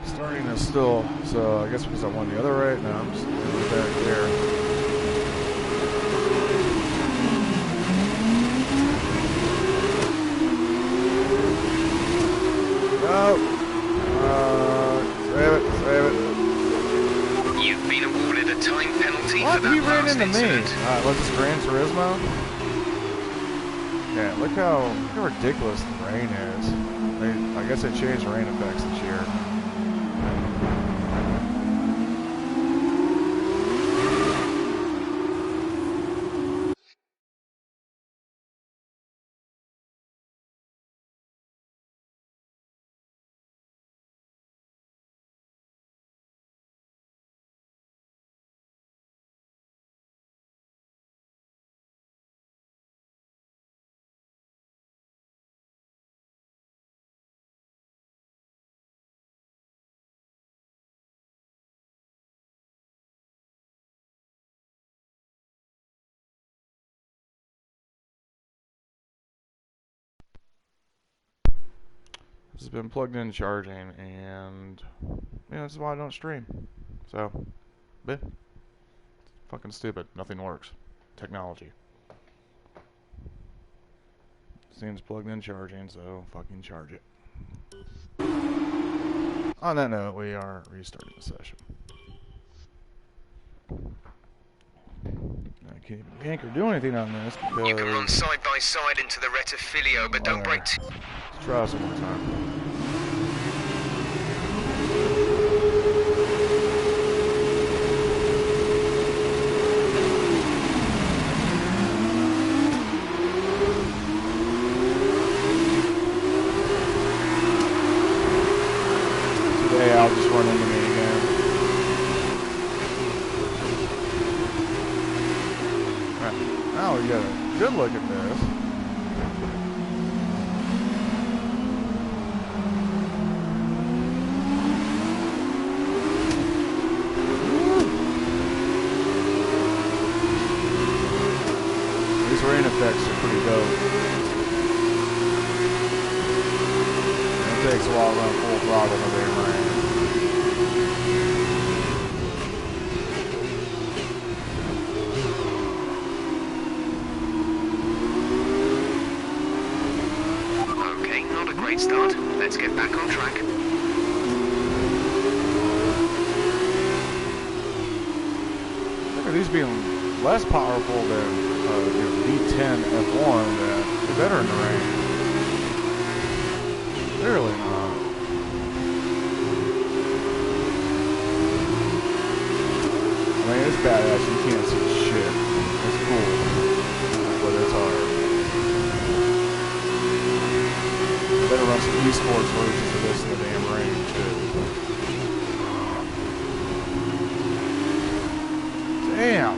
Starting is still, so I guess because I won the other right now, I'm just back here. No! Save it. You've been awarded a time penalty for that he ran last into incident. me. What's this, Gran Turismo? Yeah, look how ridiculous the rain is. I guess they changed rain effects this year. This has been plugged in charging, and this is why I don't stream. So, But fucking stupid. Nothing works. Technology. Seems plugged in charging, so fucking charge it. On that note, we are restarting the session. I can't even yank or do anything on this because... You can run side by side into the Rettifilio, but don't break... Let's try this one more time. I'll just run into me again. Right. Now we got a good look at this. These rain effects are pretty dope. It takes a while to run full throttle when they rain. Great start. Let's get back on track. Look at these being less powerful than V10 F1 that are better in the rain. Clearly not. I mean, it's badass. You can't see shit. It's cool, but it's hard. Better run some esports versions of this in the damn rain, too. Damn!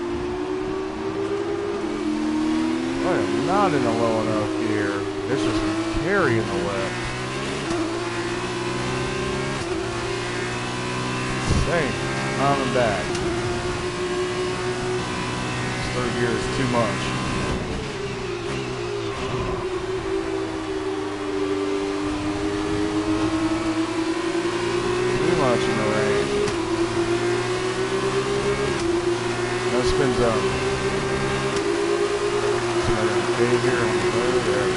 I am not in a low enough gear. It's just carrying the wet. Insane. On and back. This third gear is too much. Much in the rain. No spin zone. Some cave here on the road there.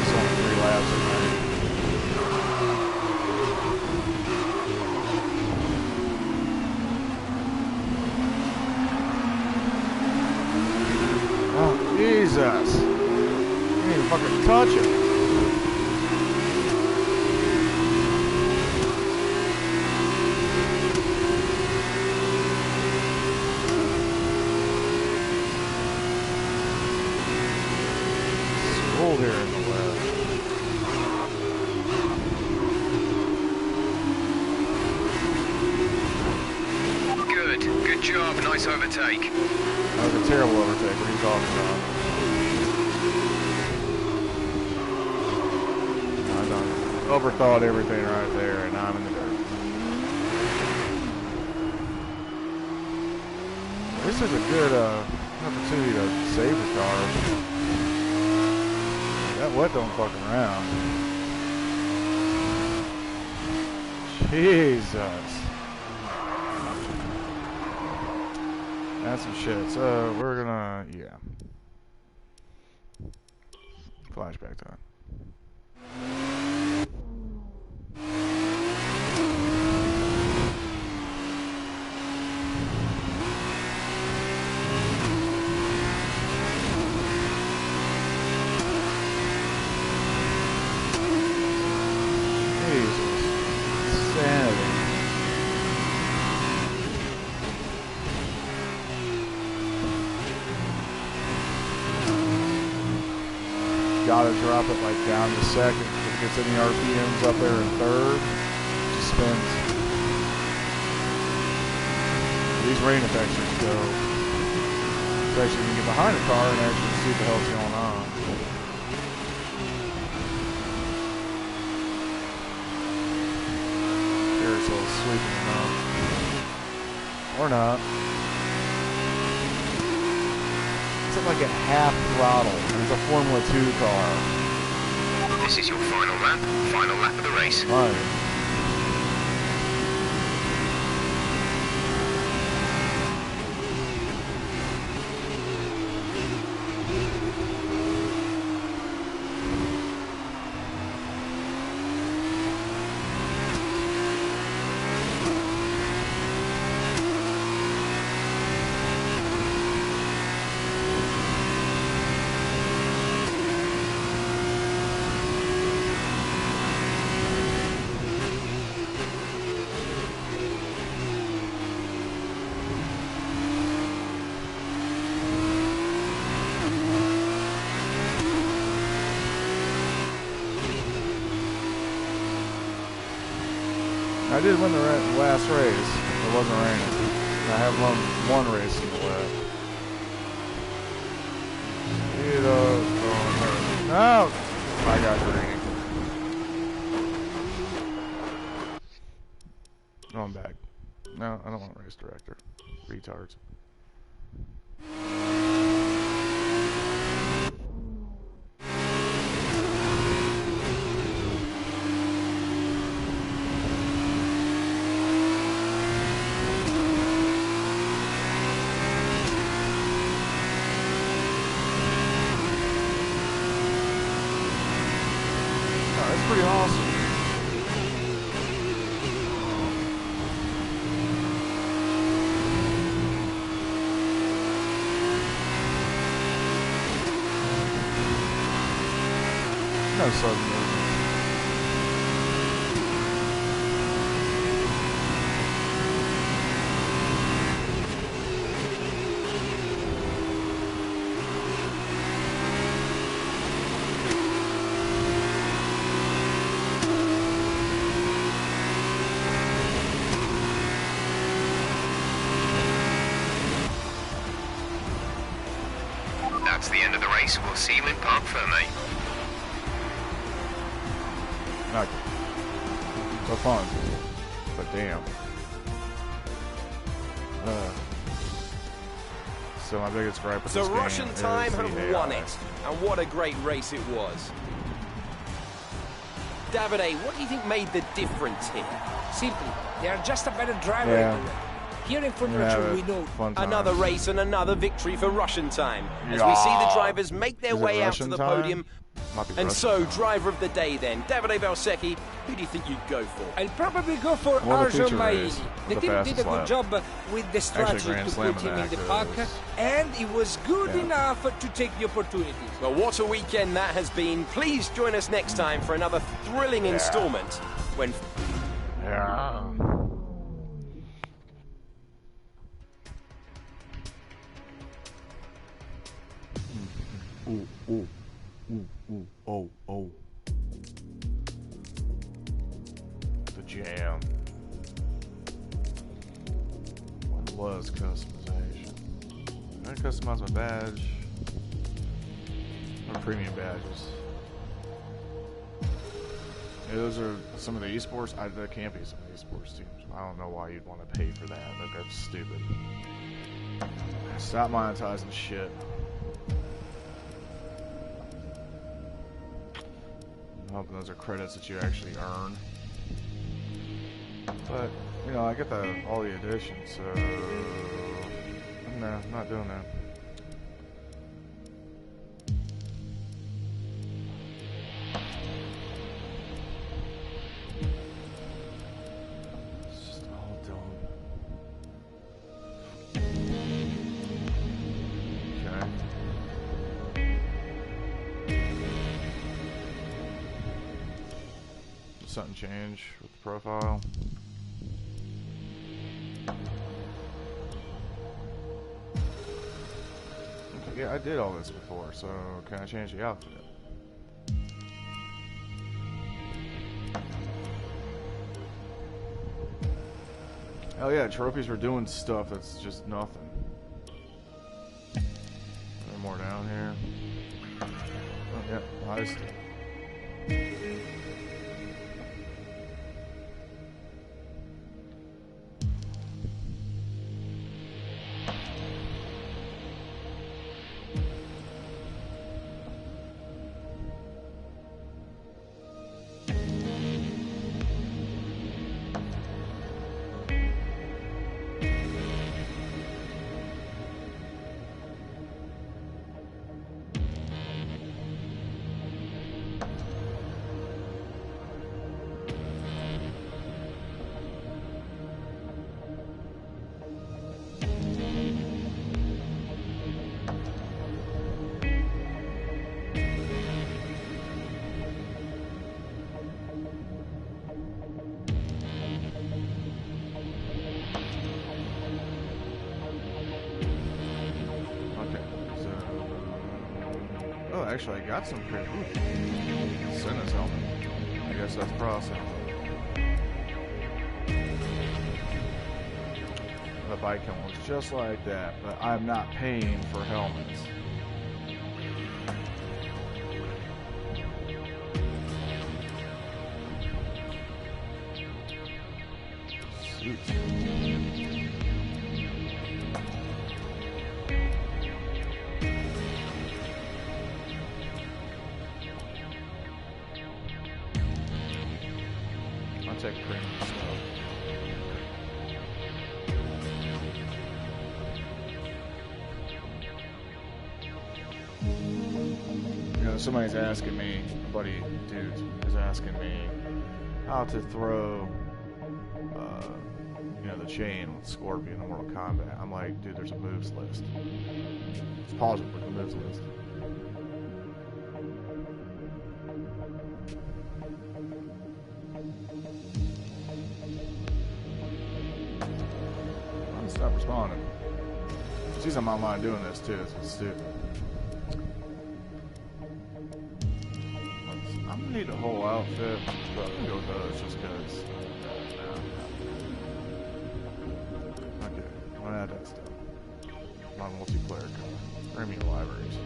It's only 3 laps in rain. Oh, Jesus. You can't even fucking touch it. Here in the west. Good job, nice overtake. That was a terrible overtake. What are you talking about? I done overthought everything right there, and I'm in the dirt. This is a good opportunity to save the car. That wet don't fucking around. Jesus. That's some shit. So we're gonna, yeah. Flashback time. Gotta drop it like down to second. If it gets any RPMs up there in third, it just spins. These rain effects are dope. Especially when you get behind the car and actually see what the hell's going on. Carousel's sweeping them up. Or not. It's at like a half throttle, and it's a Formula 2 car. This is your final lap of the race. Right. I did win the last race. It wasn't raining. I have won one race in the wet. No! I got green. No, I'm back. No, I don't want race director. Retards. Pretty awesome. No sudden movement. That's the end of the race. We'll see you in Parc Fermé. Not so fun, but damn. So my biggest gripe with this game Russian time have won it, and what a great race it was. Davide, what do you think made the difference here? Simply, they are just a better driver. Yeah. Here in Formula 2, we know. Another race and another victory for Russian time, as we see the drivers make their way out to the podium. And so, driver of the day then, Davide Valsecchi, who do you think you'd go for? I'll probably go for Arjun Maini. The team did a good job with the strategy to put him in the pack, and he was good enough to take the opportunity. Well, what a weekend that has been. Please join us next time for another thrilling installment when... The jam. What was customization? I customize my badge. Or premium badges. Yeah, those are some of the esports. There can't be some of the esports teams. I don't know why you'd want to pay for that. Like, that's stupid. Stop monetizing shit. I'm hoping those are credits that you actually earn. But, you know, I get all the additions, so... No, I'm not doing that. It's just all dumb. Okay. Something change with the profile. Okay, yeah, I did all this before, so can I change the outfit? Oh yeah, trophies were doing stuff that's just nothing. There more down here. Oh yeah, heist. Actually, I got some pretty Senna's helmet. I guess that's process. The bike helmet looks just like that, but I'm not paying for helmets. Suits. I'll take premium stuff. You know, somebody's asking me, a buddy dude is asking me how to throw, you know, the chain with Scorpion in Mortal Kombat. I'm like, dude, there's a moves list. Just pause it, look at the moves list. I'm gonna stop responding. She's I'm online doing this too, it's stupid. I'm gonna need a whole outfit, but I'm gonna go with those just because. Okay, I'm gonna add that stuff. My multiplayer car. Premium libraries.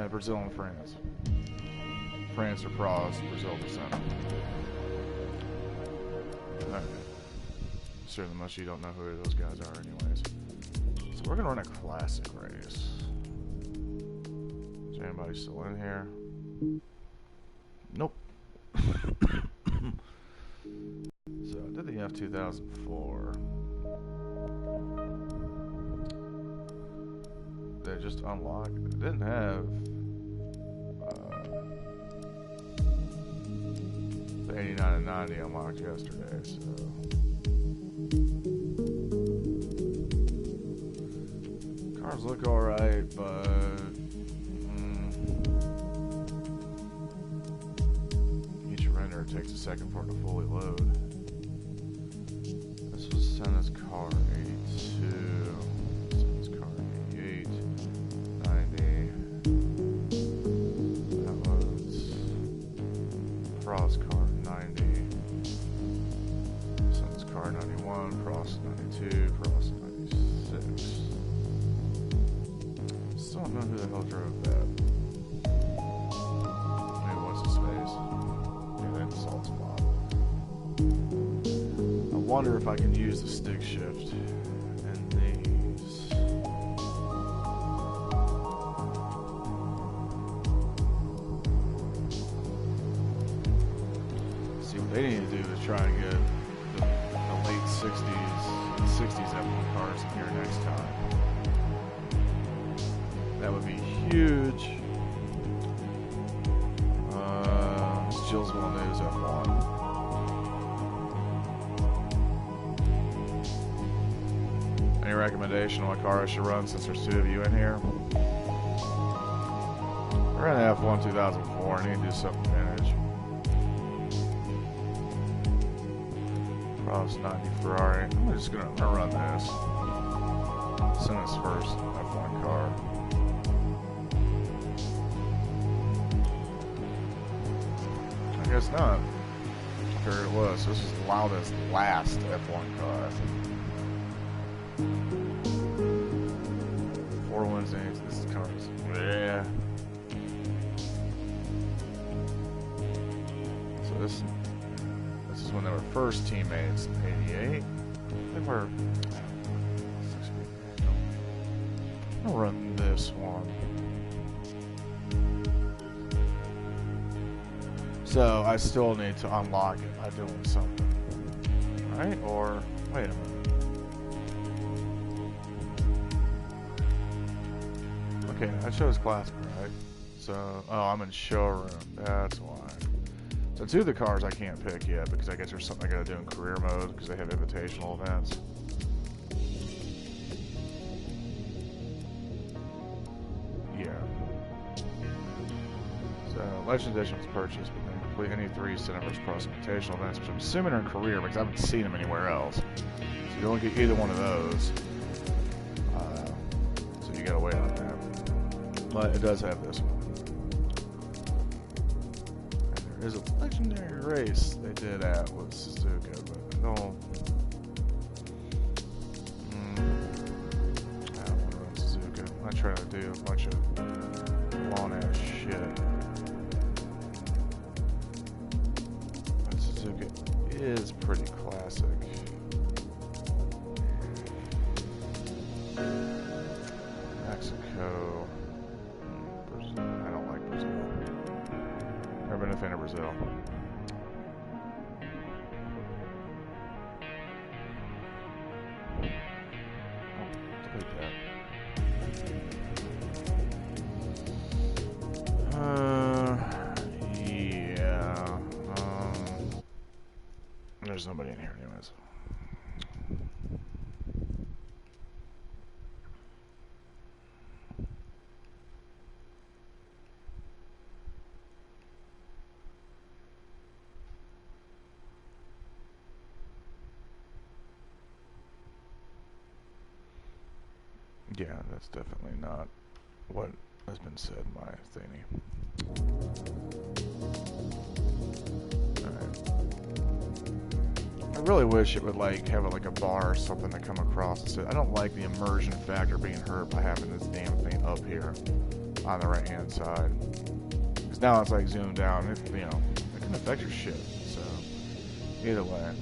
Brazil and France. France or Prague, Brazil descent. Alright. Certainly most of you don't know who those guys are anyways. So we're gonna run a classic race. Is anybody still in here? Nope. So I did the F2004. They just unlocked it. It didn't have the 89 and 90 unlocked yesterday, so cars look alright, but each render takes a second for it to fully load. This was Senna's car 82, Senna's car 88, 90. That was Frost's car 90, Senna's car 91, Frost 92, Frost 96. Still don't know who the hell drove that. Maybe what's his face? Yeah, that's a salt spot. I wonder if I can use the stick shift in these. See, what they need to do is try and get the late 60s F1 cars in here next time. That would be huge. Jill's Villeneuve's F1. Any recommendation on what car I should run since there's two of you in here? I ran an F1 2004. I need to do something vintage. Frost 90 Ferrari. I'm just gonna run this. Senna's first F1 car. I guess not. I figured it was. This is Lauda's last F1 car, I think. 4 Wednesdays. This is cars. Yeah. So this is when they were first teammates in '88. They were. I'll run this one. So I still need to unlock it by doing something, right? Or wait a minute. Okay, I chose classic, right? So I'm in showroom. That's why. So 2 of the cars I can't pick yet because I guess there's something I gotta do in career mode because they have invitational events. Yeah. So Legend Edition was purchased, but then complete any 3 Cineverse Pro invitational events, which I'm assuming are in career because I haven't seen them anywhere else. So you don't get either one of those. So you gotta wait on that. But it does have this one. There's a legendary race they did at with Suzuka, but I don't want to run Suzuka. I'm not trying to do a bunch of long-ass shit. But Suzuka is pretty classic. Mexico. Brazil. I don't like Brazil. Never been a fan of Brazil. There's nobody in here anyways. Yeah, that's definitely not what has been said in my thingy. I really wish it would like have like a bar or something to come across. So I don't like the immersion factor being hurt by having this damn thing up here on the right hand side. Because now it's like zoomed down. It, you know, it can affect your shit. So either way,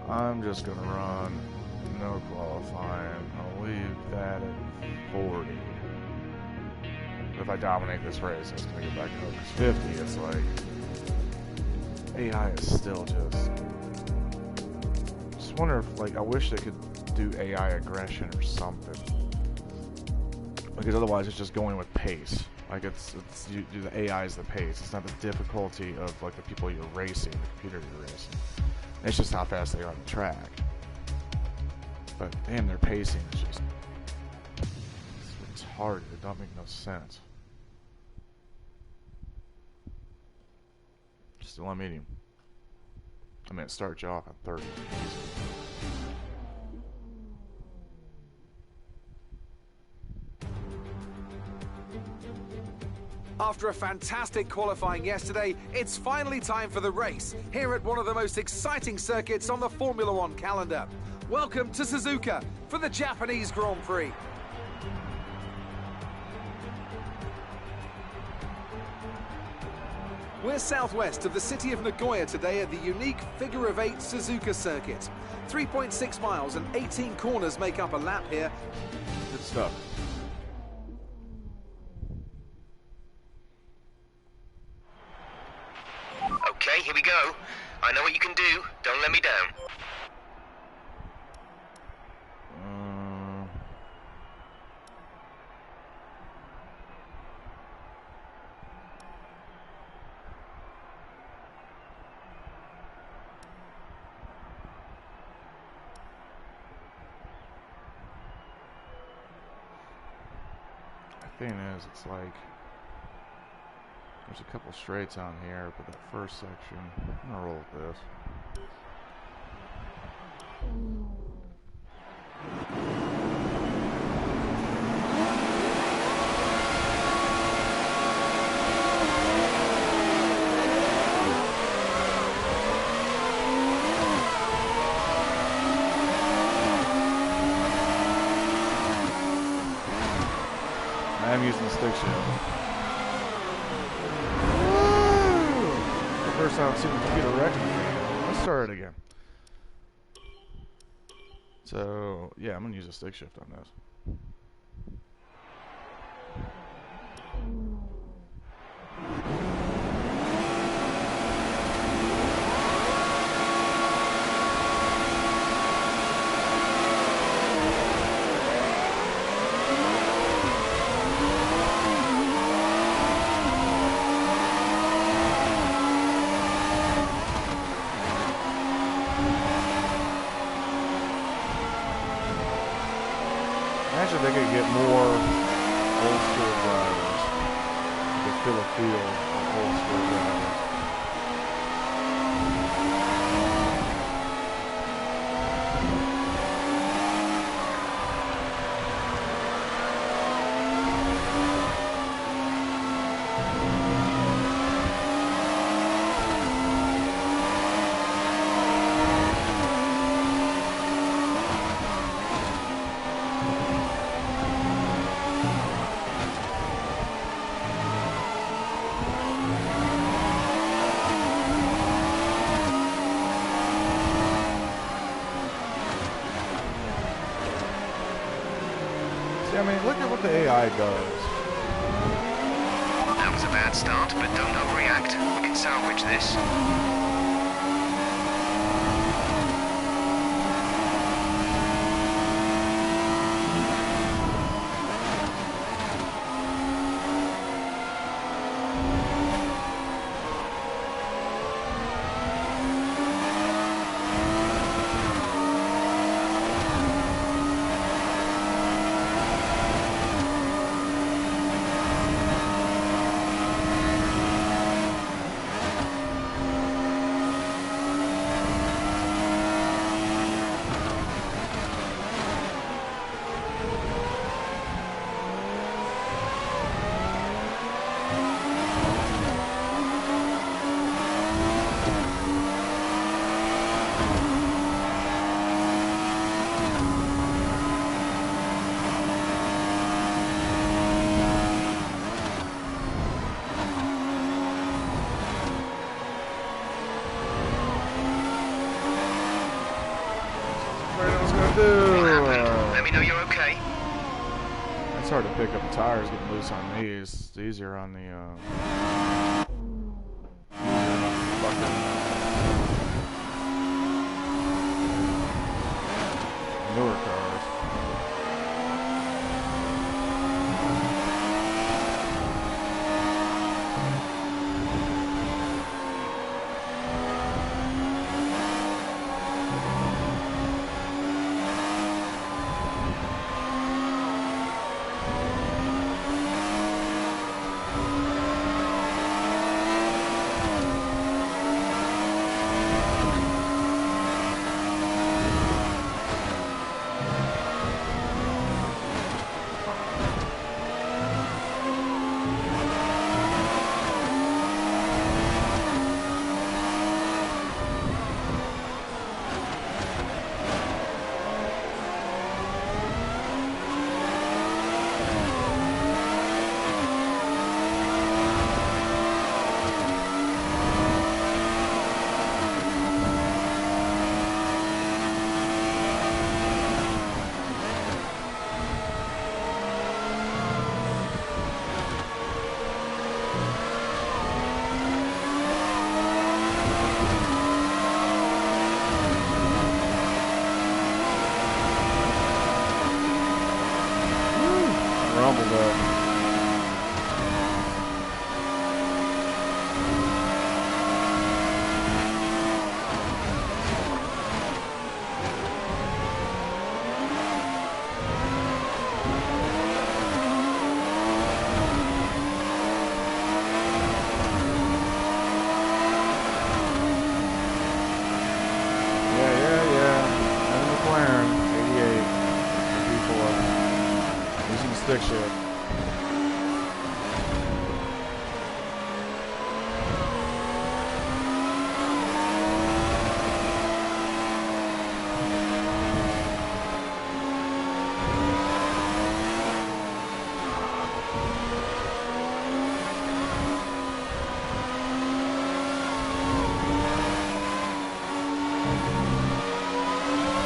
I'm just gonna run no qualifying. I'll leave that at 40. But if I dominate this race, it's gonna get back up. Because 50, it's like AI is still just wonder if, like, I wish they could do AI aggression or something, because otherwise it's just going with pace. Like the AI is the pace. It's not the difficulty of like the people you're racing, the computer you're racing. It's just how fast they are on the track. But damn, their pacing is just it's hard. It don't make no sense. Still on medium. I mean, it starts you off at 30. After a fantastic qualifying yesterday, it's finally time for the race, here at one of the most exciting circuits on the Formula One calendar. Welcome to Suzuka for the Japanese Grand Prix. We're southwest of the city of Nagoya today at the unique figure-of-8 Suzuka circuit. 3.6 miles and 18 corners make up a lap here. Good stuff. Okay, here we go. I know what you can do. Don't let me down. The thing is, it's like there's a couple straights on here, but that first section, I'm gonna roll with this. I'm using the stick shift. The first time I've seen the computer wreck. Let's start it again. So, yeah, I'm going to use a stick shift on this. Imagine they could get more old school drivers. They could fill a field of old school drivers. See, I mean, look at what the AI does. That was a bad start, but don't overreact. We can salvage this. Let me know you're okay. It's hard to pick up the tires getting loose on these. It's easier on the newer cars. Stick shift.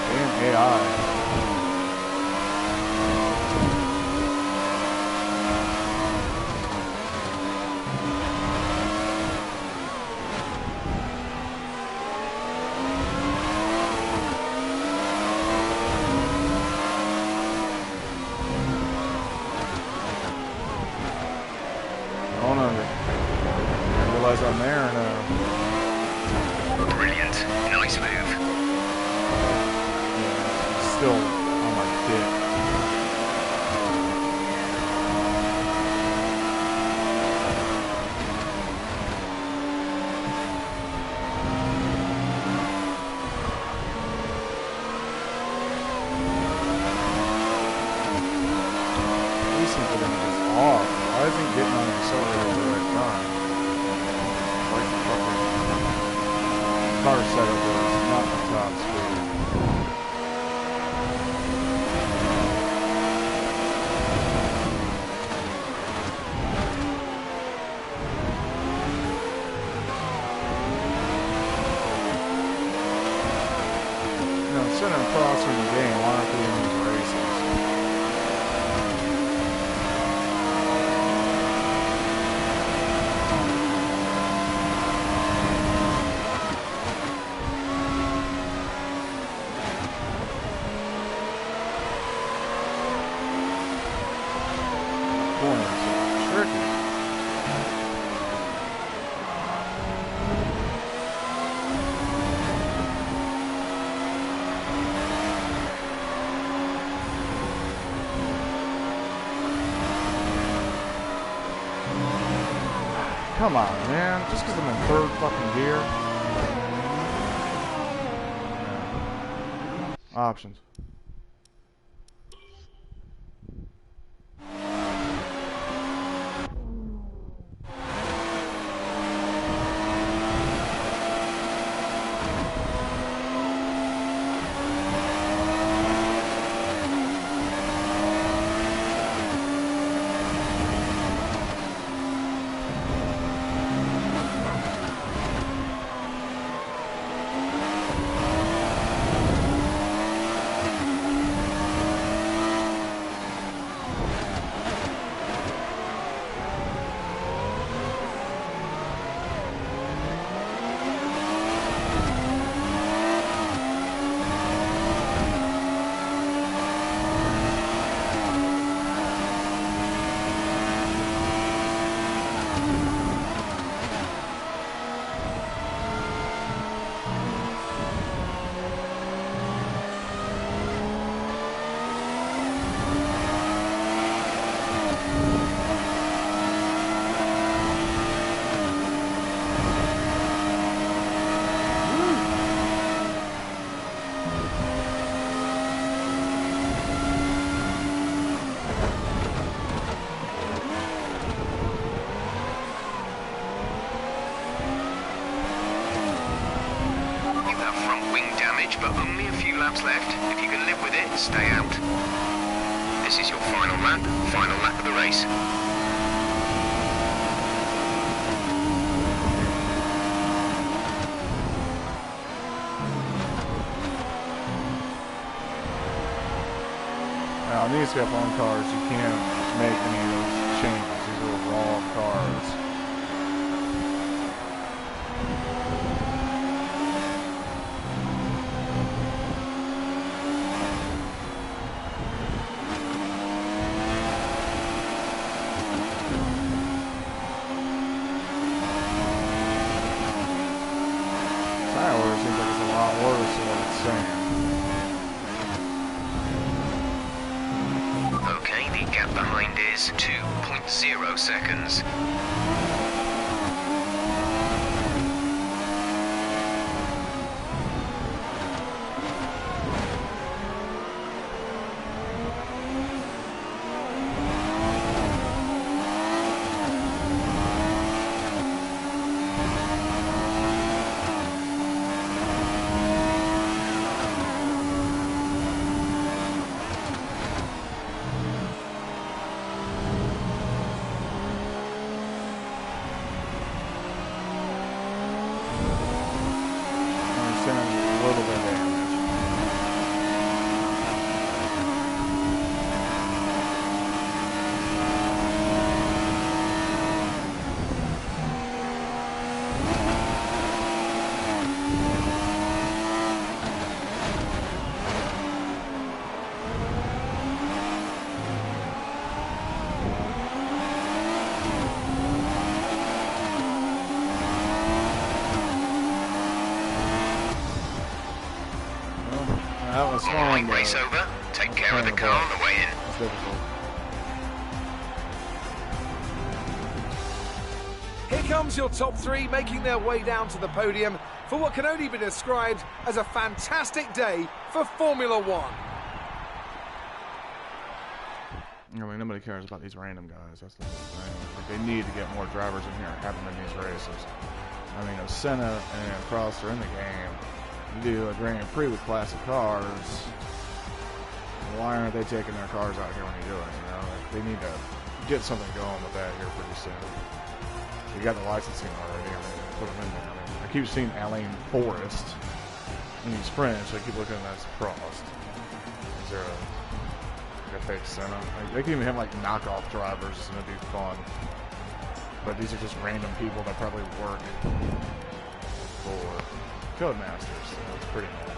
Damn AI. On there and brilliant, nice move. Yeah, still on my dick. These things are just off. Why isn't he getting on the accelerator at the right time? Car setup is not the top speed. You know, instead of crossing the game, why aren't we in these races? Come on, man. Just because I'm in third fucking gear. Yeah. Options. But only a few laps left. If you can live with it, stay out. This is your final lap of the race. Now, on these F1 cars, you can't make any of those changes. These are raw cars. Okay, the gap behind is 2.0 seconds. That was fun. Race over. Take care of the car on the way in. It's difficult. Here comes your top three making their way down to the podium for what can only be described as a fantastic day for Formula One. I mean, nobody cares about these random guys. That's the whole thing. Like, they need to get more drivers in here and have them in these races. I mean, Senna and Prost are in the game. You do a Grand Prix with classic cars. Why aren't they taking their cars out here when you do it? You know, like, they need to get something going with that here pretty soon. You got the licensing already. I mean, put them in there. I mean, I keep seeing Alain Forrest in these sprints. So I keep looking at that as Prost. Is there a fake Senna? Like, they can even have like knockoff drivers. It's gonna be fun. But these are just random people that probably work for Codemasters, so it's pretty neat.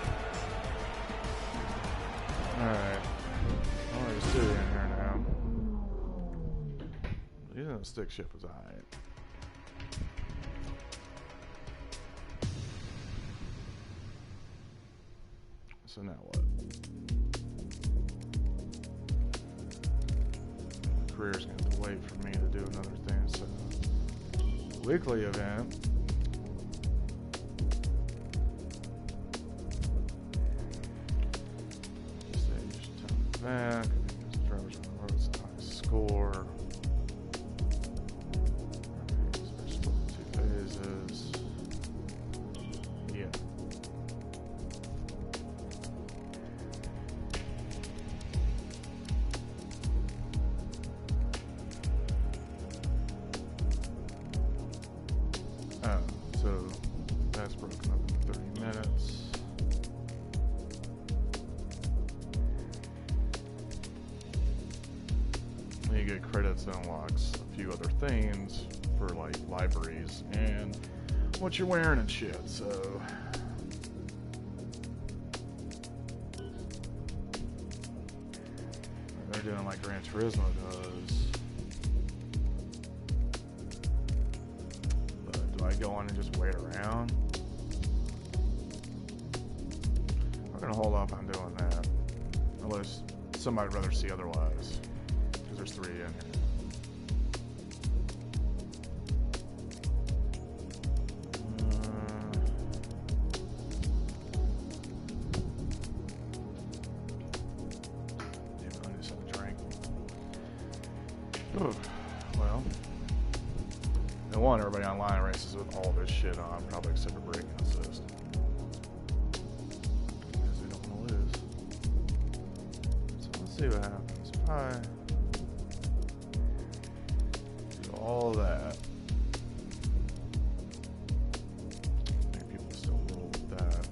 Alright. I'll just sit in here now. Using the stick shift was alright. So now what? Career's gonna have to wait for me to do another thing, so weekly event. Stage 10 event. Drivers on the road, high score. Split 2 phases. Yeah. So that's broken up in 30 minutes. Then you get credits that unlocks a few other things for like libraries and what you're wearing and shit. So they're doing like Gran Turismo does. Do I go on and just wait around? I'm gonna hold off on doing that, unless somebody would rather see otherwise, because there's 3 in here. Damn, I need something to drink. Ugh. Well. And one, everybody online races with all this shit on, probably except for braking assist. Because they don't want to lose. So let's see what happens. If I do all that, maybe people still roll with that.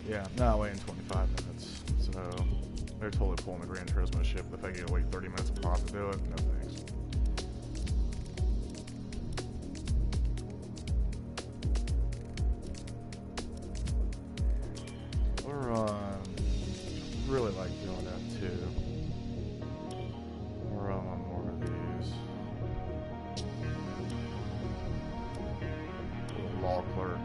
Yeah, now waiting 25 minutes. So they're totally pulling the Gran Turismo shit. But if I get to wait 30 minutes a pop to do it, no thanks. We're really like doing that too. We're on more of these. Law clerk.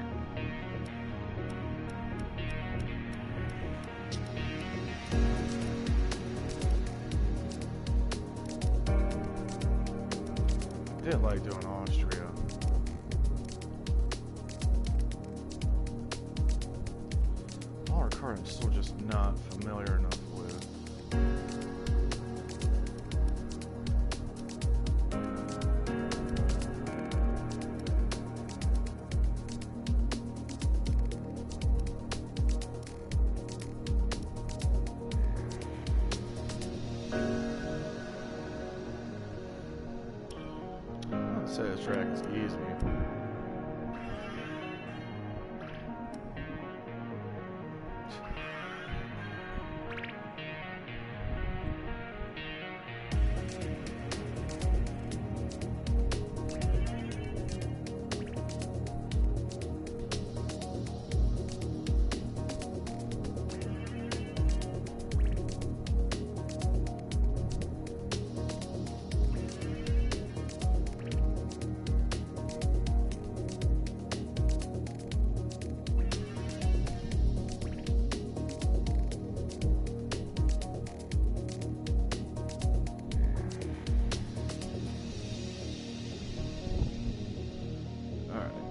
I did like doing Austria. Our car I'm still just not familiar enough with. I'd say this track is easy.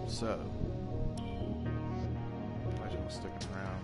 So, imagine we'll stick it around.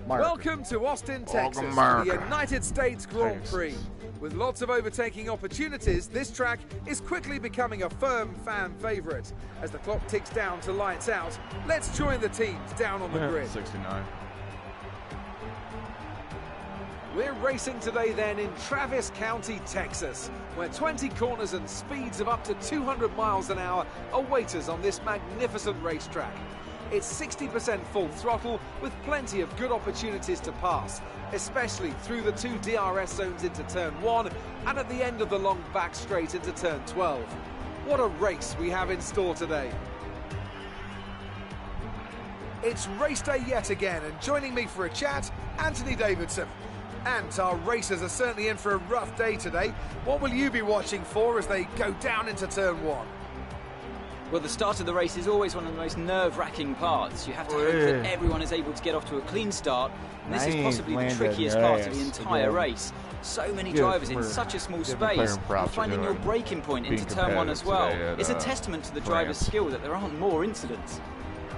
Welcome to Austin, Texas, the United States Grand Prix. With lots of overtaking opportunities, this track is quickly becoming a firm fan favorite. As the clock ticks down to lights out, let's join the teams down on the grid. 69. We're racing today then in Travis County, Texas, where 20 corners and speeds of up to 200 miles an hour await us on this magnificent racetrack. It's 60% full throttle with plenty of good opportunities to pass, especially through the 2 DRS zones into turn 1 and at the end of the long back straight into turn 12. What a race we have in store today. It's race day yet again, and joining me for a chat, Anthony Davidson. And our racers are certainly in for a rough day today. What will you be watching for as they go down into turn 1? Well, the start of the race is always one of the most nerve-wracking parts. You have to hope that everyone is able to get off to a clean start, and this is possibly the trickiest part of the entire race. So many drivers in such a small space, and finding your braking point into turn 1 as well. It's a testament to the driver's skill that there aren't more incidents.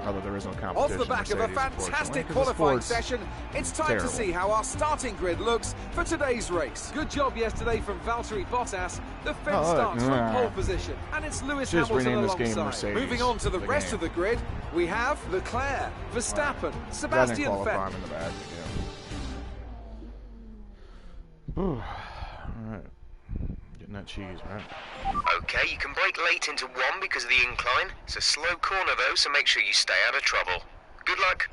Although there is no competition. Off the back of a fantastic qualifying session, it's time to see how our starting grid looks for today's race. Good job yesterday from Valtteri Bottas. The fence starts from pole position, and it's Lewis Hamilton alongside. Moving on to the rest of the grid, we have Leclerc, Verstappen, Sebastian Vettel. All right. Getting that cheese, right? Okay, you can brake late into 1 because of the incline. It's a slow corner though, so make sure you stay out of trouble. Good luck.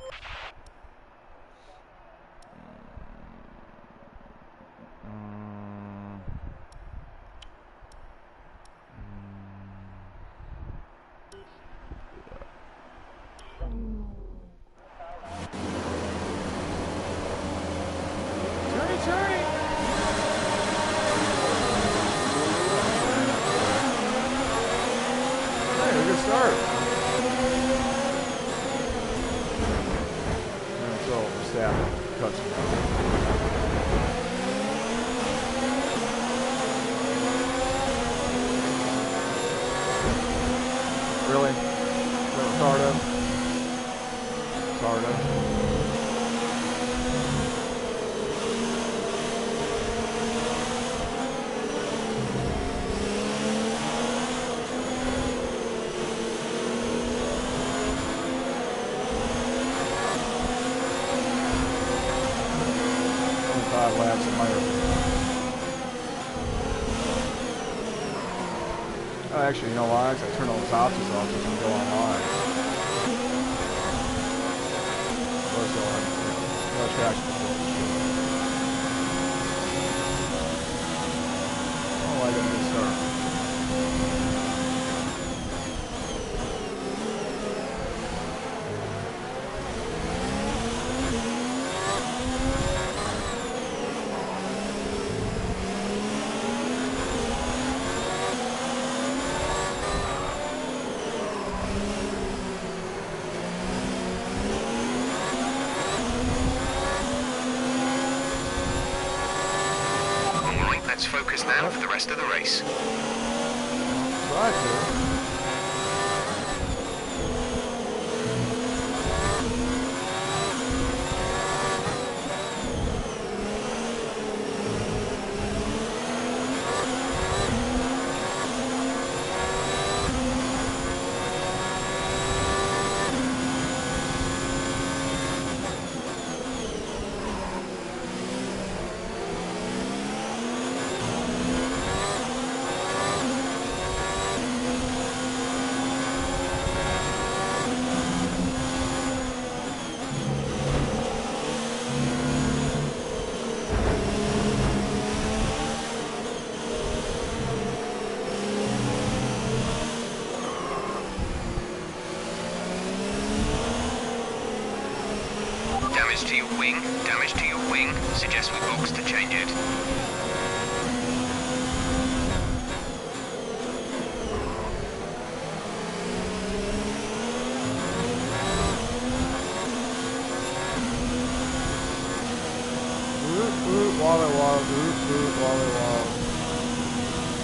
Really? Sardo? Laps in my actually, you know why? Because I turn all those options off so I can go online. No traction. Oh, I gotta restart. Let's focus now for the rest of the race. Try to. Damage to your wing. Suggest we box to change it. Wally.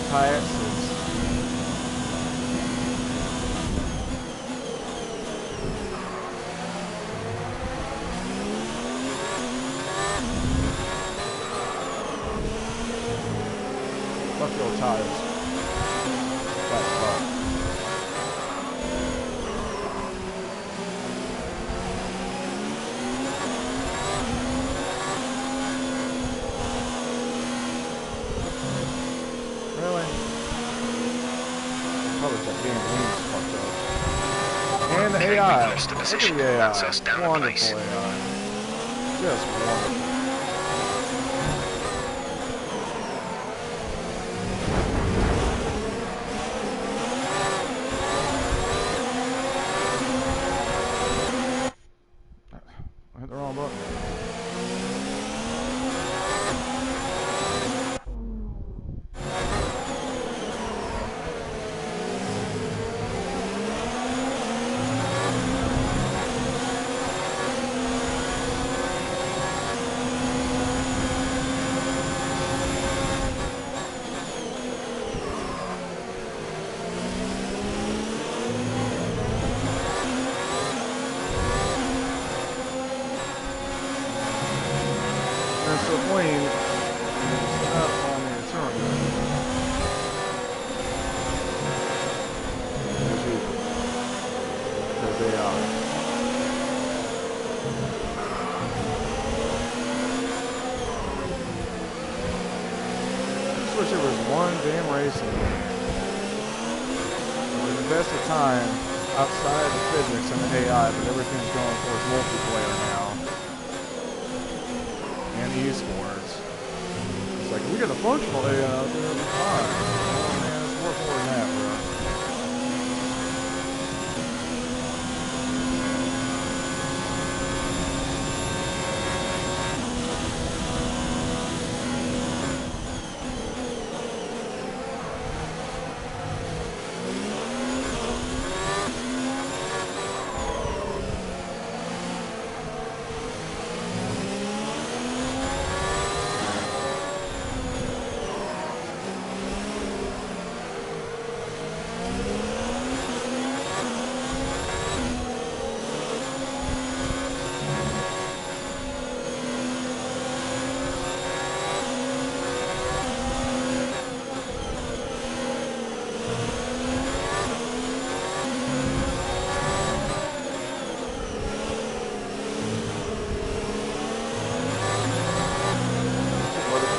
Tires. Buckle tires. That's fun. That damn wing's fucked up. And the AI. Lost the Look at position. the AI. That's us down a place. Wonderful AI. Just wonderful. I hit the wrong button. That's the plane. It's up on the turn. Because they are. I just wish there was one damn racing game. We invested time outside the physics and the AI, but everything's going towards multiplayer now. And esports. It's like, we got a functional AI out there, it'll be fine. Oh man, it's worth more than that, bro.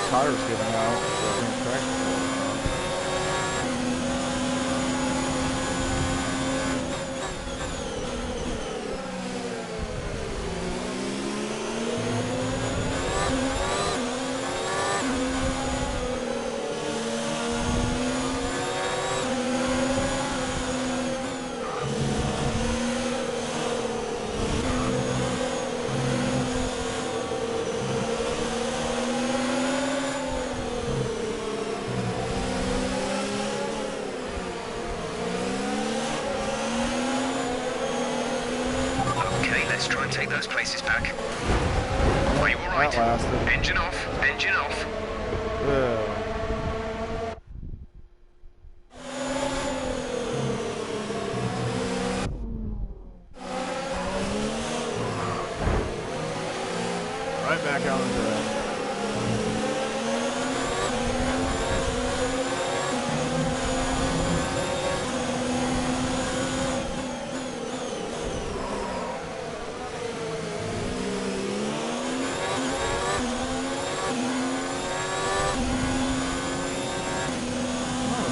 Tires giving out, so I think traction Let's try and take those places back. Are you alright? Engine off, engine off. Right back out into that.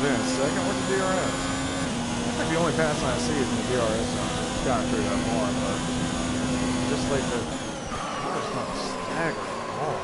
Second, what's the DRS? I think the only pass I see is in the DRS zone. It's got to through that far, but just like the car's not staggering at all.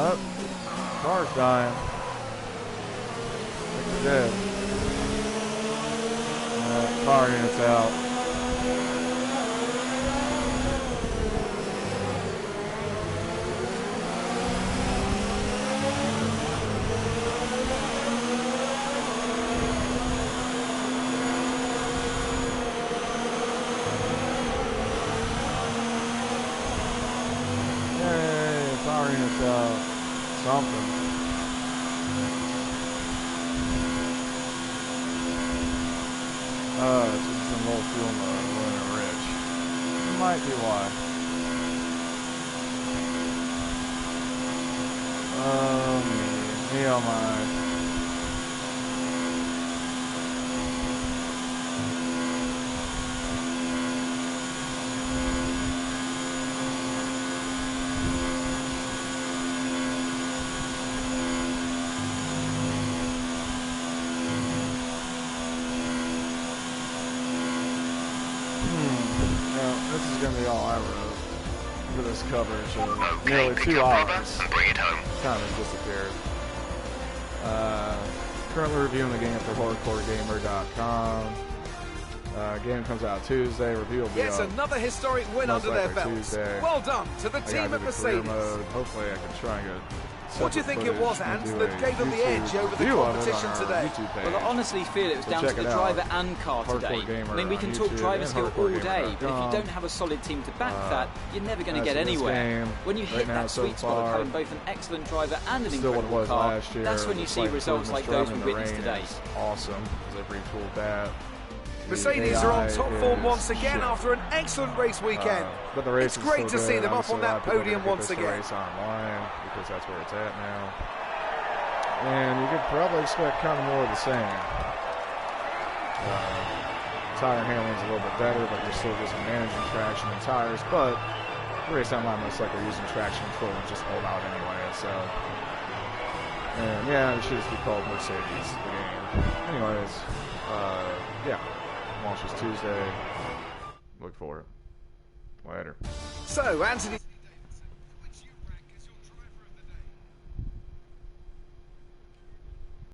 Oh, car's dying. I think it's dead. Car unit's out. Something. It's just some low fuel mode when it's rich. Might be why. Me oh my. This is going to be all I wrote for this coverage of nearly 2 hours. And bring it home. Time has disappeared. Currently reviewing the game for hardcoregamer.com. Game comes out Tuesday. Review will be Yes, another historic win under their belts. Tuesday. Well done to the team at Mercedes. Mode. Hopefully I can try and get what do you think it was, Ant, that gave them the edge over the competition today? Well, I honestly feel it was down to the driver and car today. I mean, we can talk driver skill all day, but if you don't have a solid team to back that, you're never going to get anywhere. When you hit that sweet spot of having both an excellent driver and an incredible car, that's when you see results like those we witnessed today. Awesome, because they retooled that. Mercedes are on top form once again after an excellent race weekend. But the race it's great to see them up on that podium once again. Race online because that's where it's at now. And you could probably expect kind of more of the same. Tire handling's a little bit better, but you're still just managing traction and tires. But the race online most likely using traction control and just hold out anyway. So, and yeah, it should just be called Mercedes the game. Anyways, yeah. Launches Tuesday. Look for it. Later. So, Anthony.